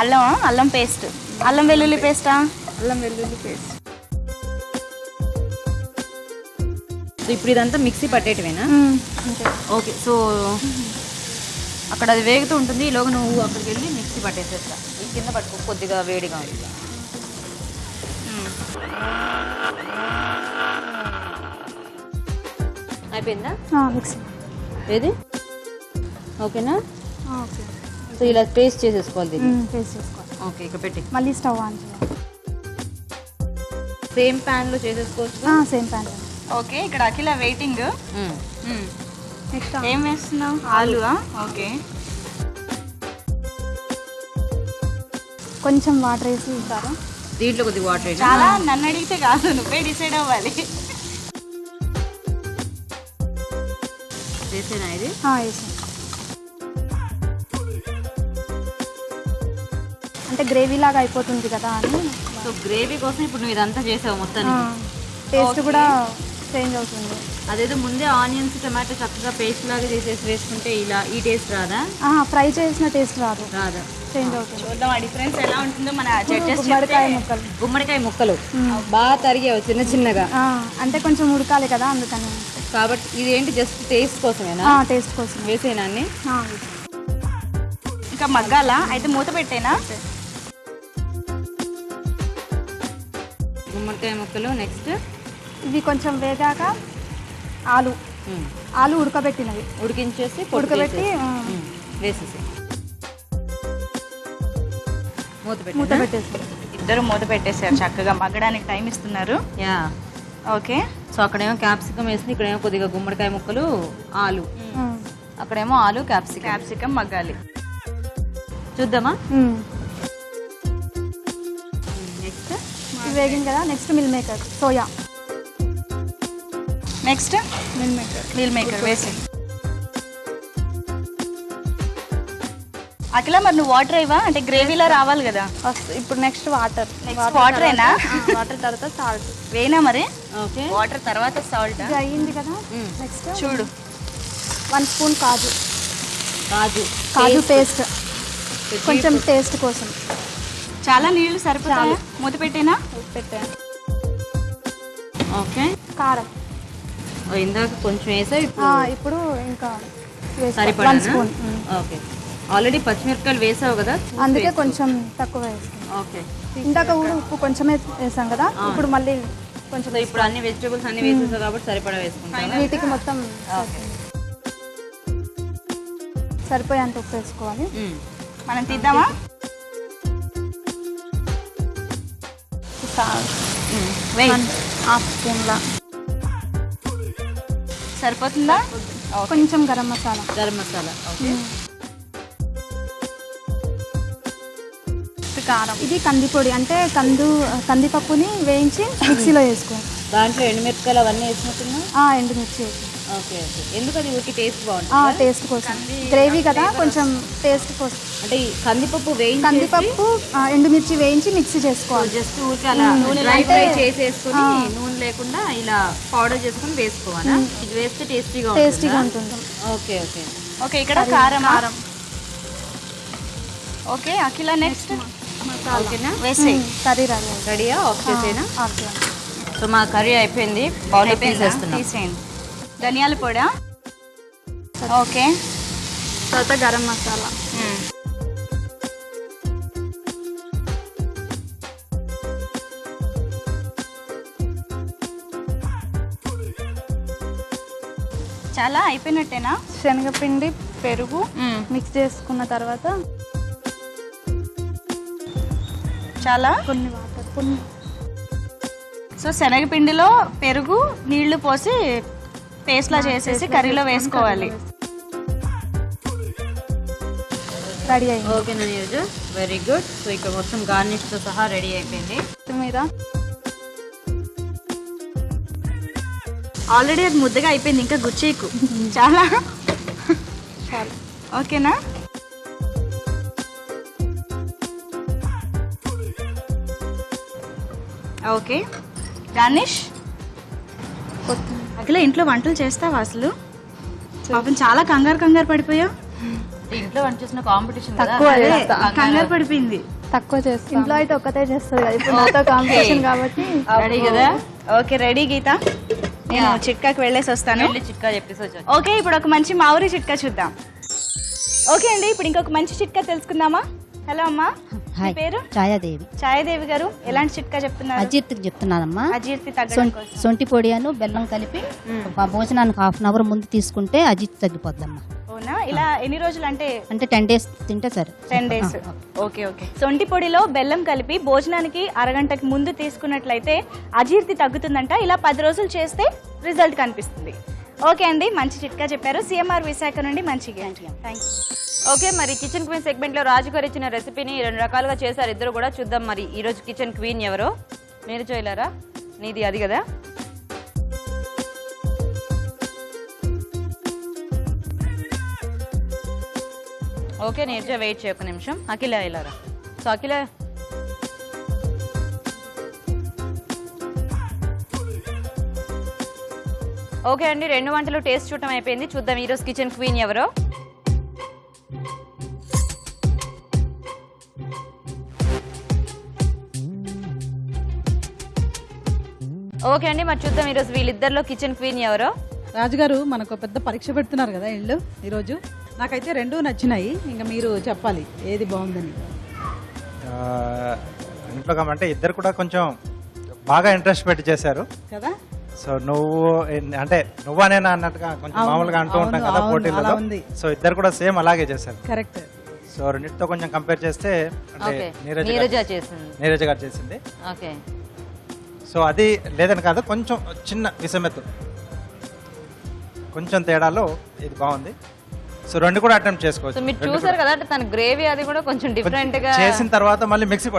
అల్లమా? అల్లం పేస్ట్, అల్లం వెల్లుల్లి పేస్టా? అల్లం వెల్లుల్లి పేస్ట్. సో ఇప్పుడు ఇదంతా మిక్సీ పట్టేటివేనా? ఓకే. సో అక్కడ అది వేగుతూ ఉంటుంది, ఈలోగా నువ్వు అక్కడికి వెళ్ళి మిక్సీ పట్టేసేస్తా. ఈ కింద పట్టుకో, కొద్దిగా వేడిగా ఉంది. అయిపోయిందా మిక్సీ? ఏది ఓకేనా? ఓకే. సో ఇలా పేస్ట్ చేసేసుకోవాలి దీన్ని. పేస్ట్ చేసుకోవాలి. ఓకే, ఇక పెట్టి మళ్ళీ స్టవ్ ఆన్ చేయాలి. సేమ్ ప్యాన్లో చేసేసుకోవచ్చు. Same pan. ఓకే, ఇక్కడ అఖిల వెయిటింగ్. నెక్స్ట్ ఏం వేస్తున్నావు? ఆలు. ఓకే, కొంచెం వాటర్ వేసి ఇస్తారా? దీంట్లో కొద్దిగా వాటర్ వేసి. చాలా నన్ను అడిగితే కాదు, నువ్వే డిసైడ్ అవ్వాలి. వేసేనా ఇది? వేసాను. అంటే గ్రేవీ లాగా అయిపోతుంది కదా అని. సో గ్రేవీ కోసం ఇప్పుడు నువ్వు ఇదంతా చేసావు మొత్తం. టేస్ట్ కూడా చేంజ్ అవుతుంది. అదేదో ముందే ఆనియన్స్, టమాటో చక్కగా పేస్ట్ లాగా చేసేసి వేసుకుంటే ఇలా ఈ టేస్ట్ రాదా? ఫ్రై చేసిన టేస్ట్ రాదు, రాదా? చేంజ్ అవుతుంది. చూద్దాం ఆ డిఫరెన్స్ ఎలా ఉంటుందో. మన జడ్జెస్ గుమ్మడికాయ ముక్కలు, గుమ్మడికాయ ముక్కలు బాగా తరిగావు చిన్న చిన్నగా. అంటే కొంచెం ఉడకాలి కదా అందుకని. కాబట్టి ఇది ఏంటి జస్ట్ టేస్ట్ కోసమేనా? టేస్ట్ కోసం వేసేనా అన్ని? ఇంకా మగ్గాల అయితే మూత పెట్టేనా? గుమ్మడికాయ ముక్కలు. నెక్స్ట్ ఇవి కొంచెం వేగాక ఆలు ఉడకబెట్టినవి ఉడికించేసి ఉడకబెట్టి వేసేసి మూత పెట్టేసి. ఇద్దరు మూత పెట్టేశారు, చక్కగా మగ్గడానికి టైం ఇస్తున్నారు. యా. ఓకే. సో అక్కడేమో క్యాప్సికమ్ వేసింది, ఇక్కడేమో కొద్దిగా గుమ్మడికాయ ముక్కలు, ఆలు. అక్కడేమో ఆలు, క్యాప్సికమ్ మగ్గాలి. చూద్దామా? నెక్స్ట్ ఇవి వేగింది కదా. Next meal maker, soya. Next meal maker వేసి. అఖిల మరి నువ్వు వాటర్ అయ్యవా? అంటే గ్రేవీలా రావాలి కదా. ఇప్పుడు నెక్స్ట్ వాటర్. వాటరేనా? వాటర్ తర్వాత సాల్ట్ వేనా మరి? ఓకే. వాటర్ తర్వాత సాల్ట్. ఇది అయ్యింది కదా. నెక్స్ట్ చూడు 1 స్పూన్ కాజు పేస్ట్, కొంచెం టేస్ట్ కోసం. చాలా నీళ్లు సరిపోతాయి. మూత పెట్టేనా? పెట్టాను. ఓకే. కారం ఇందాక కొంచెం వేసావు, ఇప్పుడు ఇంకా సరిపడా. 1 స్పూన్. ఓకే. ఆల్రెడీ పచ్చిమిరపకాయలు వేసావు కదా, అందుకే కొంచెం తక్కువ వేస్తాం. ఓకే. ఇందాక కూడా ఉప్పు కొంచెమే వేసాం కదా, ఇప్పుడు మళ్ళీ కొంచెం. ఇప్పుడు అన్ని వెజిటబుల్స్ అన్ని వేసేసావు కాబట్టి సరిపడా వేసుకుంటాం. వీటికి మొత్తం సరిపోయేంత ఉప్పు వేసుకోవాలి. మనం తీద్దామా? హాఫ్ స్పూన్లా సరిపోతుందా? కొంచెం గరం మసాలా. గరం మసాలా. ఓకే. కారం. ఇది కందిపొడి, అంటే కందిపప్పుని వేయించి మిక్సీలో వేసుకోవాలి. దాంట్లో ఎండుమిరపకాయలు అవన్నీ వేసినట్టున్నా? ఎండుమిర్చి వేసి. Okay okay. ఎందుకు అది ఊరికి టేస్ట్ బాగుంటుంది? టేస్ట్ కోసం, గ్రేవీ కదా కొంచెం టేస్ట్ కోసం. అంటే ఈ కందిపప్పు కందిపప్పు ఎండుమిర్చి వేయించి మిక్సీ చేసుకోవాలి. జస్ట్ ఊరికి అలా డ్రై ఫ్రై చేసేసుకుని నూనె లేకుండా ఇలా పౌడర్ చేసుకుని వేసుకోవాలా? ఇది వేస్తే టేస్టీగా ఉంటుంది. Okay okay okay. ఇక్కడ కారం. ఓకే అఖిల, నెక్స్ట్ ఓకేనా? వేసి కర్రీ రెడీయా? ఆఫ్ చేసేనా? ఆఫ్ చేయాలి. సో మా కర్రీ అయిపోయింది. బౌల్ తీసేస్తున్నాం. తీసేయండి. ధనియాల పొడా. ఓకే. తర్వాత గరం మసాలా. చాలా అయిపోయినట్టేనా? శనగపిండి, పెరుగు మిక్స్ చేసుకున్న తర్వాత చాలా కొన్ని వాటర్. సో శనగపిండిలో పెరుగు నీళ్లు పోసి పేస్ట్లా చేసేసి కర్రీలో వేసుకోవాలి. రెడీ అయింది. ఓకేనా నీరజ? Very good. సో ఇక్కడ మొత్తం గార్నిష్తో సహా రెడీ అయిపోయింది. మీద ఆల్రెడీ అది ముద్దగా అయిపోయింది, ఇంకా గుచ్చేకు. చాలా ఓకేనా? ఓకే. గార్నిష్. అఖిల, ఇంట్లో వంటలు చేస్తావా అసలు? పాపం చాలా కంగారు పడిపోయావు. ఇంట్లో వంట చేసిన కాంపిటీషన్ కంగారు పడిపోయింది. తక్కువ చేస్తాం. ఇంట్లో అయితే ఒక్కతే చేస్తుంది కదా, ఇప్పుడు నాతో కాంపిటీషన్ కాబట్టి. రెడీ కదా? ఓకే రెడీ గీత. నేను చిట్కాకి వెళ్ళేసి వస్తాను. చిట్కా చెప్పేసి. ఓకే, ఇప్పుడు ఒక మంచి మా ఊరి చిట్కా చూద్దాం. ఓకే అండి, ఇప్పుడు ఇంకొక మంచి చిట్కా తెలుసుకుందామా? హలో అమ్మా, మీ పేరు? ఛాయాదేవి. ఛాయాదేవి గారు, ఎలాంటి చిట్కా చెప్తున్నారు? అజీర్తికి చెప్తున్నానమ్మా. అజీర్తి తగ్గడం కోసం సొంటి పొడి అను బెల్లం కలిపి భోజనానికి 1/2 అవర్ ముందు తీసుకుంటే అజీర్తి తగ్గిపోద్దమ్మా. అవునా? ఇలా ఎన్ని రోజులు అంటే 10 days తింటే సరే. 10 days. Okay okay. సొంటి పొడిలో బెల్లం కలిపి భోజనానికి అరగంటకి ముందు తీసుకున్నట్లయితే అజీర్తి తగ్గుతుందంట. ఇలా 10 రోజులు చేస్తే రిజల్ట్ కనిపిస్తుంది. ఓకే అండి, మంచి చిట్కా చెప్పారు. సిఎంఆర్ విశాఖ నుండి మంచి థ్యాంక్ యూ. ఓకే, మరి కిచెన్ క్వీన్ సెగ్మెంట్ లో రాజు గారు ఇచ్చిన రెసిపీని 2 రకాలుగా చేశారు ఇద్దరు కూడా. చూద్దాం మరి ఈ రోజు కిచెన్ క్వీన్ ఎవరో. మీరు చేయలేరా? నీది అది కదా. ఓకే నీర్జా, వెయిట్ చేయ ఒక నిమిషం. అఖిల ఇలారా. సో అఖిల, ఓకే అండి, 2 వంటలు టేస్ట్ చూడటం అయిపోయింది. చూద్దాం ఈరోజు కిచెన్ క్వీన్ ఎవరో. ఓకే అండి, మరి చూద్దాం ఈరోజు వీళ్ళిద్దరిలో కిచెన్ క్వీన్ ఎవరో. రాజుగారు మనకు పెద్ద పరీక్ష పెడుతున్నారు కదా ఇల్లు ఈరోజు. నాకైతే 2 నచ్చినాయి, ఇంకా మీరు చెప్పాలి ఏది బాగుందని. ఇంట్లో అంటే ఇద్దరు కూడా కొంచెం బాగా ఇంట్రెస్ట్ పెట్టి చేశారు కదా. సో నువ్వనేనా అన్నట్టుగా కొంచెం మామూలుగా అంటూ ఉంటాం కదా పోటీలలో. సో ఇద్దరు కూడా సేమ్ అలాగే చేశారు. కరెక్ట్. సో రెండింటితో కొంచెం కంపేర్ చేస్తే అంటే నీరజ గారు చేసింది. ఓకే. సో అది లేదని కాదు, కొంచెం చిన్న విషమెత్తు, కొంచెం తేడాలో ఇది బాగుంది. సో 2 కూడా అటెంప్ట్ చేసుకోవచ్చు. మీరు చూసారు కదా, తన గ్రేవీ అది కూడా కొంచెం డిఫరెంట్ గా చేసిన తర్వాత మళ్ళీ మిక్సీ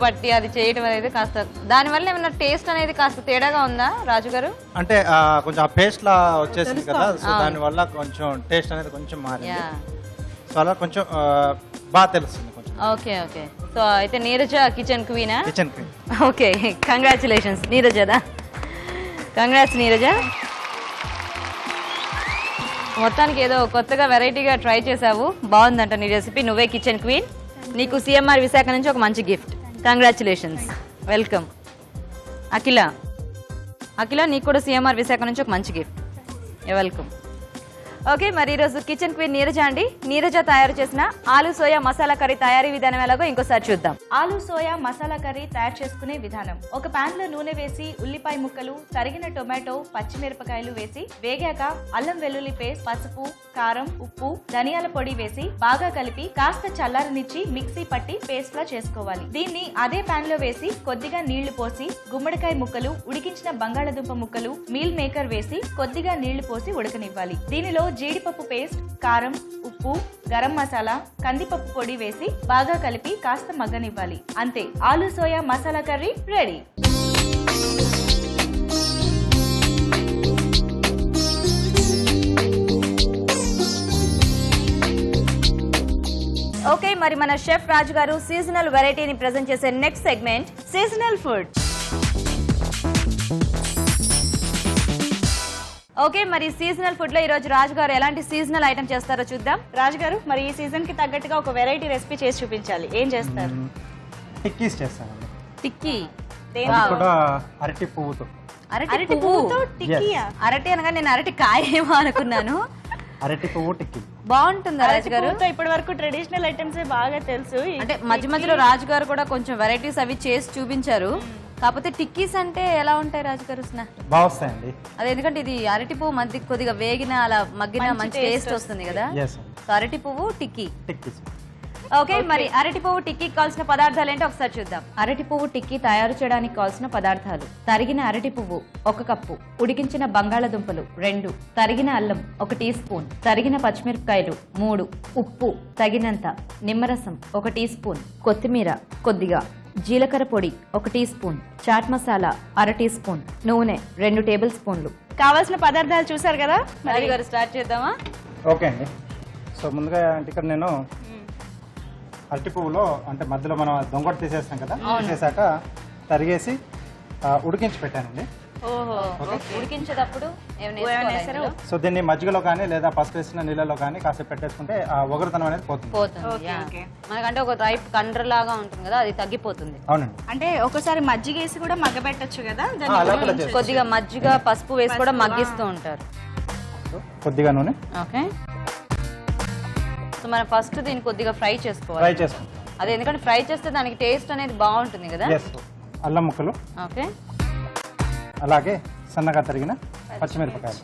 పట్టి అది చేయడం అనేది కాస్త దాని వల్ల ఏమైనా టేస్ట్ అనేది కాస్త తేడాగా ఉందా రాజు గారు? అంటే కొంచెం ఆ పేస్ట్ లా వచ్చేసింది కదా, సో దాని వల్ల కొంచెం టేస్ట్ అనేది కొంచెం మారింది. సో అలా కొంచెం బాగా తెలుస్తుంది కొంచెం. Okay okay. సో అయితే నీరజ కిచెన్ క్వీనా? Kitchen queen. ఓకే, కంగ్రాచులేషన్స్ నీరజదా. కంగ్రాట్స్ నీరజ. మొత్తానికి ఏదో కొత్తగా వెరైటీగా ట్రై చేసావు, బాగుందంట నీ రెసిపీ. నువ్వే కిచెన్ క్వీన్. నీకు సిఎంఆర్ విశాఖ నుంచి ఒక మంచి గిఫ్ట్. Congratulations, welcome. అఖిల నీకు కూడా సిఎంఆర్ విశాఖ నుంచి ఒక మంచి గిఫ్ట్. వెల్కమ్. ఓకే, మరి ఈరోజు కిచెన్ క్వీన్ నీరజ అండి. నీరజ తయారు చేసిన ఆలు సోయా మసాలా కర్రీ తయారీ విధానం ఎలాగో ఇంకోసారి చూద్దాం. ఆలు సోయా మసాలా కర్రీ తయారు చేసుకునే విధానం. ఒక పాన్ లో నూనె వేసి ఉల్లిపాయ ముక్కలు, తరిగిన టొమాటో, పచ్చిమిరపకాయలు వేసి వేగాక అల్లం వెల్లుల్లి పేస్ట్, పసుపు, కారం, ఉప్పు, ధనియాల పొడి వేసి బాగా కలిపి కాస్త చల్లారనిచ్చి మిక్సీ పట్టి పేస్ట్ లా చేసుకోవాలి. దీన్ని అదే పాన్ లో వేసి కొద్దిగా నీళ్లు పోసి గుమ్మడికాయ ముక్కలు, ఉడికించిన బంగాళదుంప ముక్కలు, మీల్ మేకర్ వేసి కొద్దిగా నీళ్లు పోసి ఉడకనివ్వాలి. దీనిలో జీడిపప్పు పేస్ట్, కారం, ఉప్పు, గరం మసాలా, కందిపప్పు పొడి వేసి బాగా కలిపి కాస్త మగ్గనివ్వాలి. అంతే, ఆలు soya masala curry ready. Okay, మరి మన షెఫ్ రాజు గారు సీజనల్ వెరైటీని ప్రెజెంట్ చేసే next segment seasonal food. Okay, మరి సీజనల్ ఫుడ్ లో ఈ రోజు రాజు గారు ఎలాంటి సీజనల్ ఐటమ్ చేస్తారో చూద్దాం. రాజు గారు, మరి ఈ సీజన్ కి తగ్గట్టుగా ఒక వెరైటీ రెసిపీ చేసి చూపించాలి. ఏం చేస్తారు? టిక్కీస్ చేస్తానండి. టిక్కీ అది కూడా అరటి పువ్వుతో. అరటి పువ్వుతో టిక్కీయా? అరటి అనగా నేను అరటి కాయ ఏమో అనుకున్నాను. అరటి పువ్వు టిక్కీ బాగుంటుందా రాజు గారు? ఇప్పటి వరకు ట్రెడిషనల్ ఐటమ్స్ బాగా తెలుసు. అంటే మధ్య మధ్యలో రాజు గారు కూడా కొంచెం వెరైటీస్ అవి చేసి చూపించారు. కాకపోతే టిక్కీస్ అంటే ఎలా ఉంటాయి రాజు గారు? బాగా వస్తాయండి. అదే, ఎందుకంటే ఇది అరటి పువ్వు మధ్య కొద్దిగా వేగిన అలా మగ్గిన మంచి టేస్ట్ వస్తుంది కదా. సో అరటి పువ్వు టిక్కీ. ఓకే, మరి అరటి పువ్వు టిక్కీకి కావాల్సిన పదార్థాలు ఏంటో ఒకసారి చూద్దాం. అరటి పువ్వు టిక్కీ తయారు చేయడానికి కావాల్సిన పదార్థాలు: తరిగిన అరటి పువ్వు 1 కప్పు, ఉడికించిన బంగాళదుంపలు 2, తరిగిన అల్లం 1 టీ స్పూన్, తరిగిన పచ్చిమిరపకాయలు 3, ఉప్పు తగినంత, నిమ్మరసం 1 టీ స్పూన్, కొత్తిమీర కొద్దిగా, జీలకర్ర పొడి 1 teaspoon, chaat masala 1/2 teaspoon, నూనె 2 టేబుల్ స్పూన్లు. కావాల్సిన పదార్థాలు చూసారు కదా. మరి గారు స్టార్ట్ చేద్దామా? ఓకే అండి. సో ముందుగా అంటే ఇక్కడ నేను అరటి పువ్వులో అంటే మధ్యలో మనం దొంగటి తీసేస్తాం కదా, తీసేసాక తరిగేసి ఉడికించి పెట్టానండి. ఉడికించేటప్పుడు సో దీన్ని మజ్జిగలో కానీ లేదా పసుపు వేసిన నీళ్ళలో కానీ కాసేపు పెట్టేసుకుంటే ఆ ఒగరుతనం అనేది పోతుంది. మనకంటే ఒక రైప్ కండ్ర లాగా ఉంటుంది కదా, అది తగ్గిపోతుంది. అవునండి. అంటే ఒకసారి మజ్జిగ వేసి కూడా మగ్గబెట్టచ్చు కదా. కొద్దిగా మజ్జిగ పసుపు వేసి కూడా మగ్గిస్తూ ఉంటారు. కొద్దిగా నూనె. ఓకే, సో మనం ఫస్ట్ దీన్ని కొద్దిగా ఫ్రై చేసుకోవాలి. అదే, ఎందుకంటే ఫ్రై చేస్తే దానికి టేస్ట్ అనేది బాగుంటుంది కదా. అల్లం ముక్కలు, ఓకే, అలాగే సన్నగా తరిగిన పచ్చిమిరపకాయలు.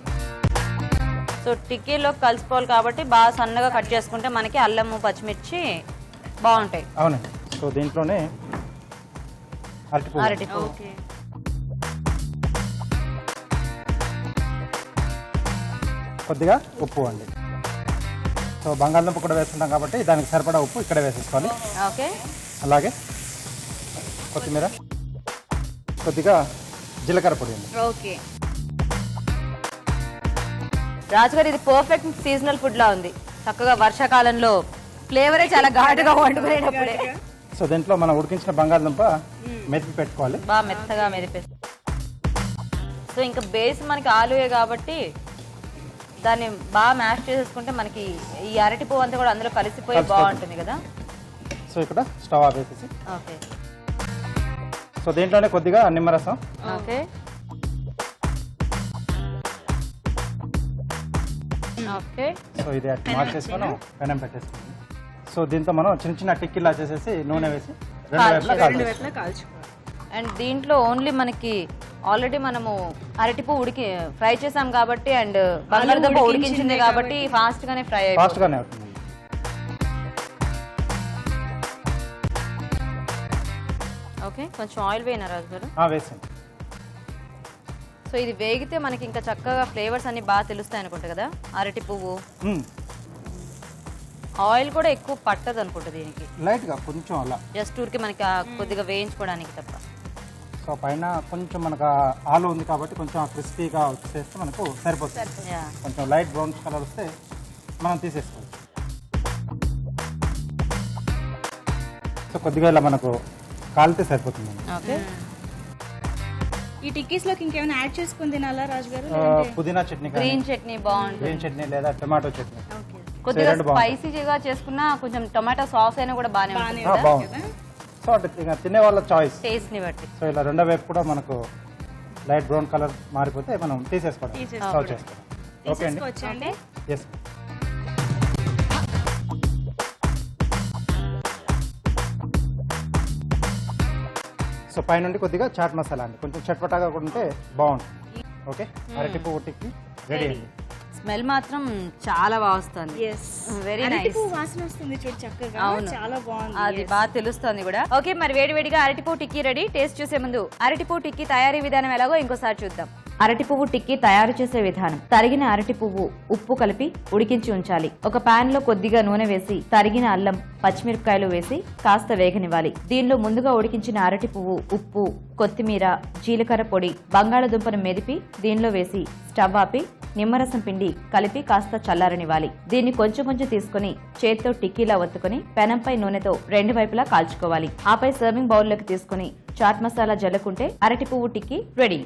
సో టిక్కీలో కలిసిపోవాలి కాబట్టి బాగా సన్నగా కట్ చేసుకుంటే మనకి అల్లము పచ్చిమిర్చి బాగుంటాయి. అవునండి. సో దీంట్లోనే అరటి పువ్వు, కొద్దిగా ఉప్పు అండి. సో బంగాళదుంప కూడా వేసుకుంటాం కాబట్టి దానికి సరిపడా ఉప్పు ఇక్కడ వేసేసుకోవాలి. ఓకే, అలాగే కొత్తిమీర, కొద్దిగా జీలకర్ర పొడి అండి. ఓకే రాజుగారు, ఇది పర్ఫెక్ట్ సీజనల్ ఫుడ్ లా ఉంది. చక్కగా వర్షాకాలంలో ఫ్లేవరే చాలా ఘాటుగా వండుకునేటప్పుడే. సో దీంట్లో మనం ఉడికించిన బంగాళదుంప మెదిపి పెట్టుకోవాలి. బాగా మెత్తగా మెదిపేసి. సో ఇంకా బేస్ మనకి ఆలుయే కాబట్టి దాన్ని బాగా మ్యాష్ చేసేసుకుంటే మనకి ఈ అరటి పువ్వు అంతా కూడా అందులో కలిసిపోయి బాగుంటుంది కదా. సో ఇక్కడ స్టవ్ ఆపేసేసి, ఓకే, సో దీంట్లోనే కొద్దిగా నిమ్మరసం, ఓకే, ఓకే. సో ఇది మార్చేసుకొని పెనం పెట్టేసుకుంది. సో దీంతో మనం చిన్న చిన్న టిక్కీలా చేసేసి నూనె వేసి రెండు వైపులా కాల్చుకోవాలి. అండ్ దీంట్లో ఓన్లీ మనకి ఆల్రెడీ మనము అరటి పువ్వు ఉడికి ఫ్రై చేసాం కాబట్టి అండ్ బంగాళదుంప ఉడికించింది కాబట్టి ఫాస్ట్ గానే ఫ్రై అవుతుంది. ఓకే, కొంచెం ఆయిల్ వేయనా రాజు గారు? వేసాను. సో ఇది వేగితే మనకి ఇంకా చక్కగా ఫ్లేవర్స్ అన్ని బాగా తెలుస్తాయి అనుకుంటా కదా. అరటి పువ్వు ఆయిల్ కూడా ఎక్కువ పట్టదు అనుకుంటా దీనికి, లైట్ గా కొంచెం అలా జస్ట్ ఊరికి మనకి కొద్దిగా వేయించుకోవడానికి తప్ప. సో పైన కొంచెం మనకు ఆలు ఉంది కాబట్టి కొంచెం క్రిస్పీగా వచ్చేస్తే మనకు సరిపోతుంది. కొంచెం లైట్ బ్రౌన్ కలర్ వస్తే మనం తీసేసుకోవచ్చు. సో కొద్దిగా ఇలా మనకు కాలితే సరిపోతుంది. ఓకే, ఈ టిక్కీస్ లోకి ఇంకేమైనా యాడ్ చేసుకుని తినాలా రాజు గారు? పుదీనా చట్నీ, గ్రీన్ చట్నీ బాగుంటుంది. గ్రీన్ చట్నీ లేదా టమాటో చట్నీ. కొద్దిగా స్పైసీగా చేసుకున్నా కొంచెం టమాటో సాస్ అయినా కూడా బాగుంటుంది. సో అంటే తినే వాళ్ళ చాయిస్, టేస్ట్ ని బట్టి. సో ఇలా రెండో వైపు కూడా మనకు లైట్ బ్రౌన్ కలర్ మారిపోతే మనం తీసేసుకోవడం, సర్వ్ చేసుకోవడం. ఓకే అండి. తీసుకోవచ్చండి. ఎస్. సో పైనుండి కొద్దిగా చాట్ మసాలా అండి, కొంచెం చట్పటాగా కూడా ఉంటే బాగుంటుంది. ఓకే, అరటి పువ్వు టిక్కి రెడీ అండి. స్మెల్ మాత్రం చాలా బాగా వస్తుంది. Very nice. వాసన వస్తుంది చూడు చక్కగా. అవును. చాలా బాగుంది. అది బాగా తెలుస్తుంది కూడా. ఓకే, మరి వేడివేడిగా అరటిపువ్వు టిక్కీ రెడీ. టేస్ట్ చూసే ముందు అరటిపువ్వు టిక్కీ తయారీ విధానం ఎలాగో ఇంకోసారి చూద్దాం. అరటి పువ్వు టిక్కీ తయారు చేసే విధానం. తరిగిన అరటి పువ్వు ఉప్పు కలిపి ఉడికించి ఉంచాలి. ఒక పాన్ లో కొద్దిగా నూనె వేసి తరిగిన అల్లం పచ్చిమిరపకాయలు వేసి కాస్త వేగనివ్వాలి. దీనిలో ముందుగా ఉడికించిన అరటి పువ్వు, ఉప్పు, కొత్తిమీర, జీలకర్ర పొడి, బంగాళదుంపను మెదిపి దీనిలో వేసి స్టవ్ ఆపి నిమ్మరసం పిండి కలిపి కాస్త చల్లారనివ్వాలి. దీన్ని కొంచెం కొంచెం తీసుకుని చేత్తో టిక్కీలా ఒత్తుకుని పెనంపై నూనెతో రెండు వైపులా కాల్చుకోవాలి. ఆపై సర్వింగ్ బౌల్లోకి తీసుకుని చాట్ మసాలా జల్లుకుంటే అరటి పువ్వు టిక్కీ రెడీ.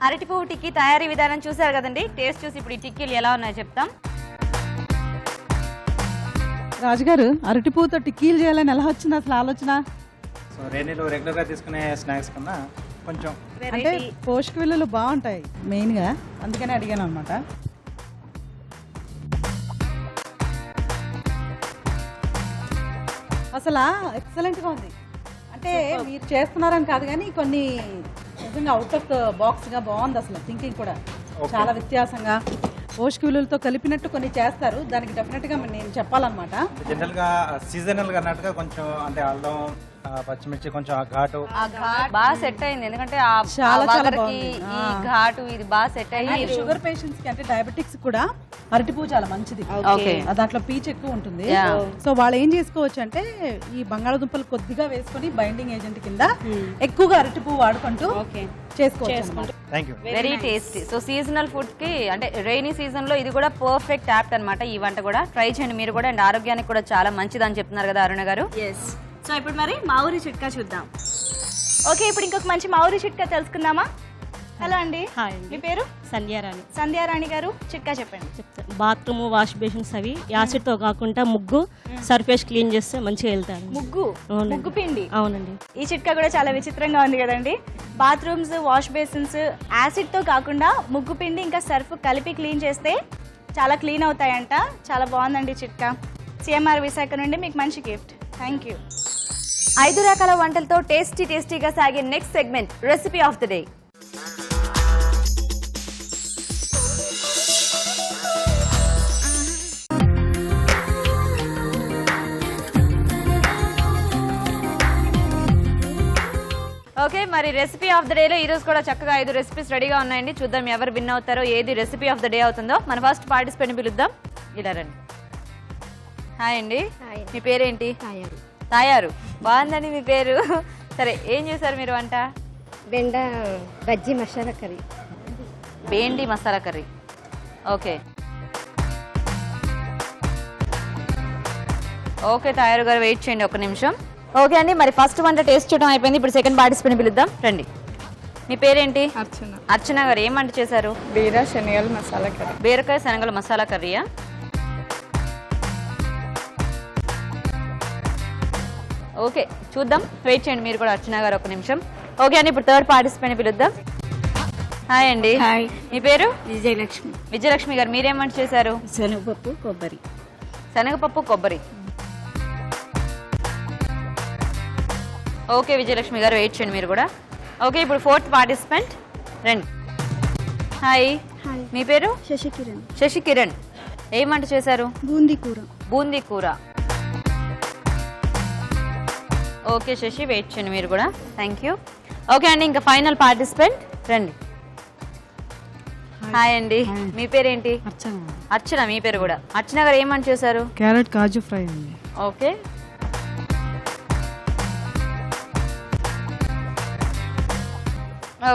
అరటి పువ్వు టిక్కీ తయారీ విధానం చూసారు కదండి. టేస్ట్ చూసి ఇప్పుడు ఈ టిక్కీలు ఎలా ఉన్నాయో చెప్తాం. రాజుగారు, అరటి పువ్వుతో టిక్కీలు చేయాలని ఎలా వచ్చింది అసలు ఆలోచన? సో రేణిలో రెగ్యులర్గా తీసుకునే స్నాక్స్ కన్నా కొంచెం అంటే పోషక విలువలు బాగుంటాయి మెయిన్గా, అందుకని అడిగాను అనమాట. అసలు ఎక్సలెంట్గా ఉంది. అంటే మీరు చేస్తున్నారని కాదు కానీ కొన్ని నిజంగా అవుట్ ఆఫ్ ద బాక్స్గా బాగుంది. అసలు థింకింగ్ కూడా చాలా వ్యత్యాసంగా పోషక విలువలతో కలిపినట్టు కొన్ని చేస్తారు. దానికి డెఫినెట్గా నేను చెప్పాలన్నమాట. జనరల్గా సీజనల్గా అన్నట్టుగా కొంచెం అంటే అల్లం, పచ్చిమిర్చి, కొంచెం ఆ ఘాటు బాగా సెట్ అయింది. ఎందుకంటే ఆ చాలా వగరుకి ఈ ఘాటు ఇది బాగా సెట్ అయ్యి షుగర్ పేషెంట్స్ కి అంటే డయాబెటిక్స్ కూడా అరటిపూ చాలా మంచిది. దాంట్లో పీచ్ ఎక్కువ ఉంటుంది. సో వాళ్ళు ఏం చేసుకోవచ్చు అంటే ఈ బంగాళదుంపలు కొద్దిగా వేసుకొని బైండింగ్ ఏజెంట్ కింద ఎక్కువగా అరటిపూ వాడుకుంటూ చేసుకోవచ్చు. Very tasty. So seasonal food కి అంటే రైనీ సీజన్ లో ఇది కూడా పర్ఫెక్ట్ యాప్ట్ అన్నమాట. ఈ వంట కూడా ట్రై చేయండి మీరు కూడా. అండ్ ఆరోగ్యానికి కూడా చాలా మంచిది అని చెప్తున్నారు కదా అరుణ గారు. సో ఇప్పుడు మరి మా ఊరి చిట్కా చూద్దాం. ఓకే, ఇప్పుడు ఇంకొక మంచి మా ఊరి చిట్కా తెలుసుకుందామా? హలో అండి, మీ పేరు? సంధ్యారాణి. సంధ్యారాణి గారు, చిట్కా చెప్పండి. చెప్తాను. బాత్రూమ్, వాష్ బేసిన్స్ అవి యాసిడ్తో కాకుండా ముగ్గు సర్ఫేస్ క్లీన్ చేస్తే మంచిగా వెళ్తారు. ముగ్గు పిండి. అవునండి. ఈ చిట్కా కూడా చాలా విచిత్రంగా ఉంది కదండి. బాత్రూమ్స్, వాష్ బేసిన్స్ యాసిడ్తో కాకుండా ముగ్గు పిండి ఇంకా సర్ఫ్ కలిపి క్లీన్ చేస్తే చాలా క్లీన్ అవుతాయంట. చాలా బాగుందండి చిట్కా. సిఎంఆర్ విశాఖ నుండి మీకు మంచి గిఫ్ట్. Thank you. 5 రకాల వంటలతో టేస్టీగా సాగే next segment recipe of the day. Okay, మరి రెసిపీ ఆఫ్ ద డేలో ఈ రోజు కూడా చక్కగా 5 రెసిపీస్ రెడీగా ఉన్నాయండి. చూద్దాం ఎవరు విన్ అవుతారో, ఏది రెసిపీ ఆఫ్ ద డే అవుతుందో. మన ఫస్ట్ పార్టిసిపెంట్ పిలుద్దాం. ఇలా రండి. హాయ్ అండి, మీ పేరేంటి? తాయారు. బాగుందండి మీ పేరు. సరే, ఏం చేశారు మీరు వంట? బెండ బజ్జీ masala curry. Bhindi masala curry. Okay okay Tayaru గారు, వెయిట్ చేయండి ఒక నిమిషం. ఓకే అండి, మరి ఫస్ట్ వంట టేస్ట్ చేయడం అయిపోయింది. ఇప్పుడు సెకండ్ పార్టిసిపెంట్ పిలుద్దాం. రండి. మీ పేరేంటి? అర్చన. అర్చన గారు, ఏం వంట చేశారు? బీర శనగల మసాలా కర్రీ. బీరకాయ శనగల మసాలా కర్రీయా? ఓకే, చూద్దాం. వెయిట్ చేయండి మీరు కూడా అర్చన గారు ఒక నిమిషం. ఓకే అండి, ఇప్పుడు థర్డ్ పార్టిసిపెంట్ పిలుద్దాం. హాయ్ అండి. హాయ్. మీ పేరు? విజయలక్ష్మి. విజయలక్ష్మి గారు, మీరేం వంట చేశారు? శనగపప్పు కొబ్బరి. శనగపప్పు కొబ్బరి. ఓకే విజయలక్ష్మి గారు, వెయిట్ చేయండి మీరు కూడా. ఓకే, ఇప్పుడు ఫోర్త్ పార్టిసిపెంట్ రండి. హాయ్. మీ పేరు? శశికిరణ్. శశికిరణ్, ఏం వంట చేశారు? బూందీ కూర. బూందీ కూర. ఓకే శశి, వెయిట్ చేయండి మీరు కూడా. Thank you. ఓకే అండి, ఇంకా ఫైనల్ పార్టిసిపెంట్ రండి. హాయ్ అండి, మీ పేరేంటి? అర్చన. అర్చన, మీ పేరు కూడా. అర్చన గారు, ఏం వంట చేశారు? క్యారెట్ కాజు ఫ్రై అండి. ఓకే.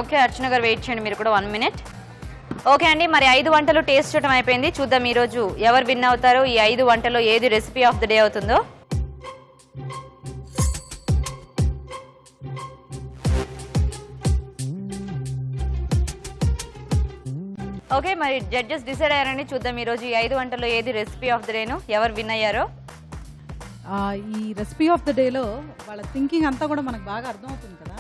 ఓకే అర్చన గారు, వెయిట్ చేయండి మీరు కూడా 1 minute. ఓకే అండి, మరి 5 వంటలు టేస్ట్ చేయడం అయిపోయింది. చూద్దాం ఈరోజు ఎవరు విన్ అవుతారో, ఈ 5 వంటలో ఏది రెసిపీ ఆఫ్ ద డే అవుతుందో. ఓకే, మరి జడ్జెస్ డిసైడ్ అయ్యారండి. చూద్దాం ఈరోజు ఈ 5 వంటల్లో ఏది రెసిపీ ఆఫ్ ద డేను, ఎవరు విన్ అయ్యారో. ఈ రెసిపీ ఆఫ్ ద డేలో వాళ్ళ థింకింగ్ అంతా కూడా మనకు బాగా అర్థమవుతుంది కదా.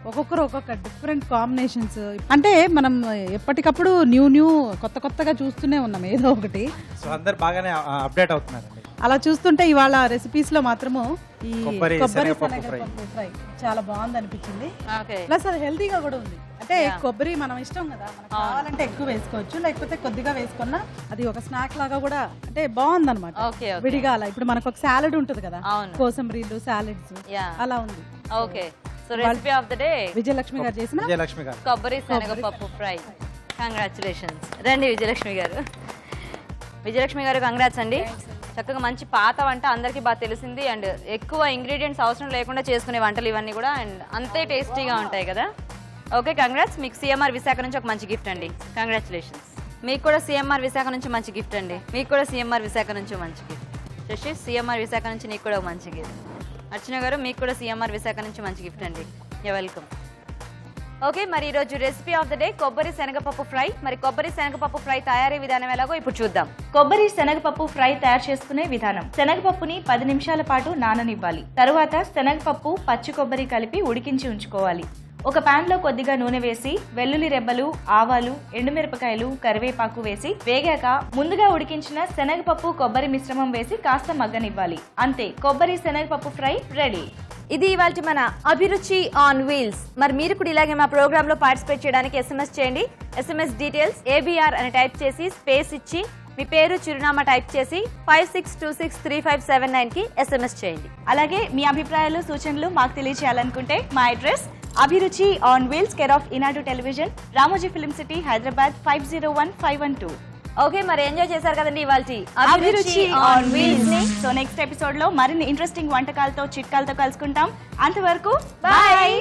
ఒక్కొక్కరు ఒక్కొక్క డిఫరెంట్ కాంబినేషన్స్, అంటే మనం ఎప్పటికప్పుడు న్యూ కొత్తగా చూస్తూనే ఉన్నాం ఏదో ఒకటి. సో అందరు బాగానే అప్డేట్ అవుతున్నారండి. అలా చూస్తుంటే ఇవాళ రెసిపీస్ లో మాత్రము ఈ కొబ్బరి శనగపప్పు ఫ్రై ఫ్రై చాలా బాగుంది అనిపించింది. ఓకే. ప్లస్ అది హెల్తీగా కూడా ఉంది. అంటే కొబ్బరి మనం ఇష్టం కదా, మనకు కావాలంటే ఎక్కువ వేసుకోవచ్చు, లేకపోతే కొద్దిగా వేసుకున్నా అది ఒక స్నాక్ లాగా కూడా అంటే బాగుంది అనమాట. ఓకే. విడిగా అలా ఇప్పుడు మనకు ఒక సాలడ్ ఉంటుంది కదా, అవును. కోసంబరీలు సాలెడ్స్ అలా ఉంది. Okay. So recipe of the day Vijayalakshmi గారు చేసిన విజయలక్ష్మి గారు కొబ్బరి శనగపప్పు ఫ్రై. కంగ్రాచులేషన్స్. రండి విజయలక్ష్మి గారు. విజయలక్ష్మి గారు కంగ్రాట్స్ అండి. చక్కగా మంచి పాత వంట అందరికీ బాగా తెలిసింది అండ్ ఎక్కువ ఇంగ్రీడియంట్స్ అవసరం లేకుండా చేసుకునే వంటలు ఇవన్నీ కూడా అండ్ అంతే టేస్టీగా ఉంటాయి కదా. Okay congrats. మీకు సిఎంఆర్ విశాఖ నుంచి ఒక మంచి గిఫ్ట్ అండి. కంగ్రాచులేషన్స్. మీకు కూడా సిఎంఆర్ విశాఖ నుంచి మంచి గిఫ్ట్ అండి. మీకు కూడా సిఎంఆర్ విశాఖ నుంచి మంచి గిఫ్ట్. శశి సిఎంఆర్ విశాఖ నుంచి నీకు కూడా ఒక మంచి గిఫ్ట్. అర్చన గారు మీకు కూడా సిఎంఆర్ విశాఖ నుంచి మంచి గిఫ్ట్ అండి. You welcome. ఓకే మరి ఈరోజు రెసిపీ ఆఫ్ ద డే కొబ్బరి శనగపప్పు ఫ్రై. మరి కొబ్బరి శనగపప్పు ఫ్రై తయారీ విధానం ఎలాగో ఇప్పుడు చూద్దాం. కొబ్బరి శనగపప్పు ఫ్రై తయారు చేసుకునే విధానం. శనగపప్పుని 10 నిమిషాల పాటు నాననివ్వాలి. తరువాత శనగపప్పు, పచ్చి కొబ్బరి కలిపి ఉడికించి ఉంచుకోవాలి. ఒక పాన్ లో కొద్దిగా నూనె వేసి వెల్లుల్లి రెబ్బలు, ఆవాలు, ఎండుమిరపకాయలు, కరివేపాకు వేసి వేగాక ముందుగా ఉడికించిన శనగపప్పు, కొబ్బరి మిశ్రమం వేసి కాస్త మగ్గనివ్వాలి. అంతే, కొబ్బరి శనగపప్పు ఫ్రై రెడీ. ఇది ఇవాల్టి మన అభిరుచి ఆన్ వీల్స్. మరి మీరు కూడా ఇలాగే మా ప్రోగ్రామ్ లో పార్టిసిపేట్ చేయడానికి SMS చేయండి. SMS డీటెయిల్స్ ABR అని టైప్ చేసి స్పేస్ ఇచ్చి మీ పేరు, చిరునామా టైప్ చేసి 56263579 కి SMS చేయండి. అలాగే మీ అభిప్రాయాలు, సూచనలు మాకు తెలియజేయాలనుకుంటే మా అడ్రస్ అభిరుచి on wheels, care of Eenadu television, Ramoji film city, Hyderabad 501512. Okay మరి ఎంజాయ్ చేశారు కదండి ఇవాల్టి అభిరుచి ఆన్ వీల్స్ ని. సో నెక్స్ట్ ఎపిసోడ్ లో మరిన్ని ఇంట్రెస్టింగ్ వంటకాలతో, చిట్కాలతో కలుసుకుంటాం. అంతవరకు బాయ్.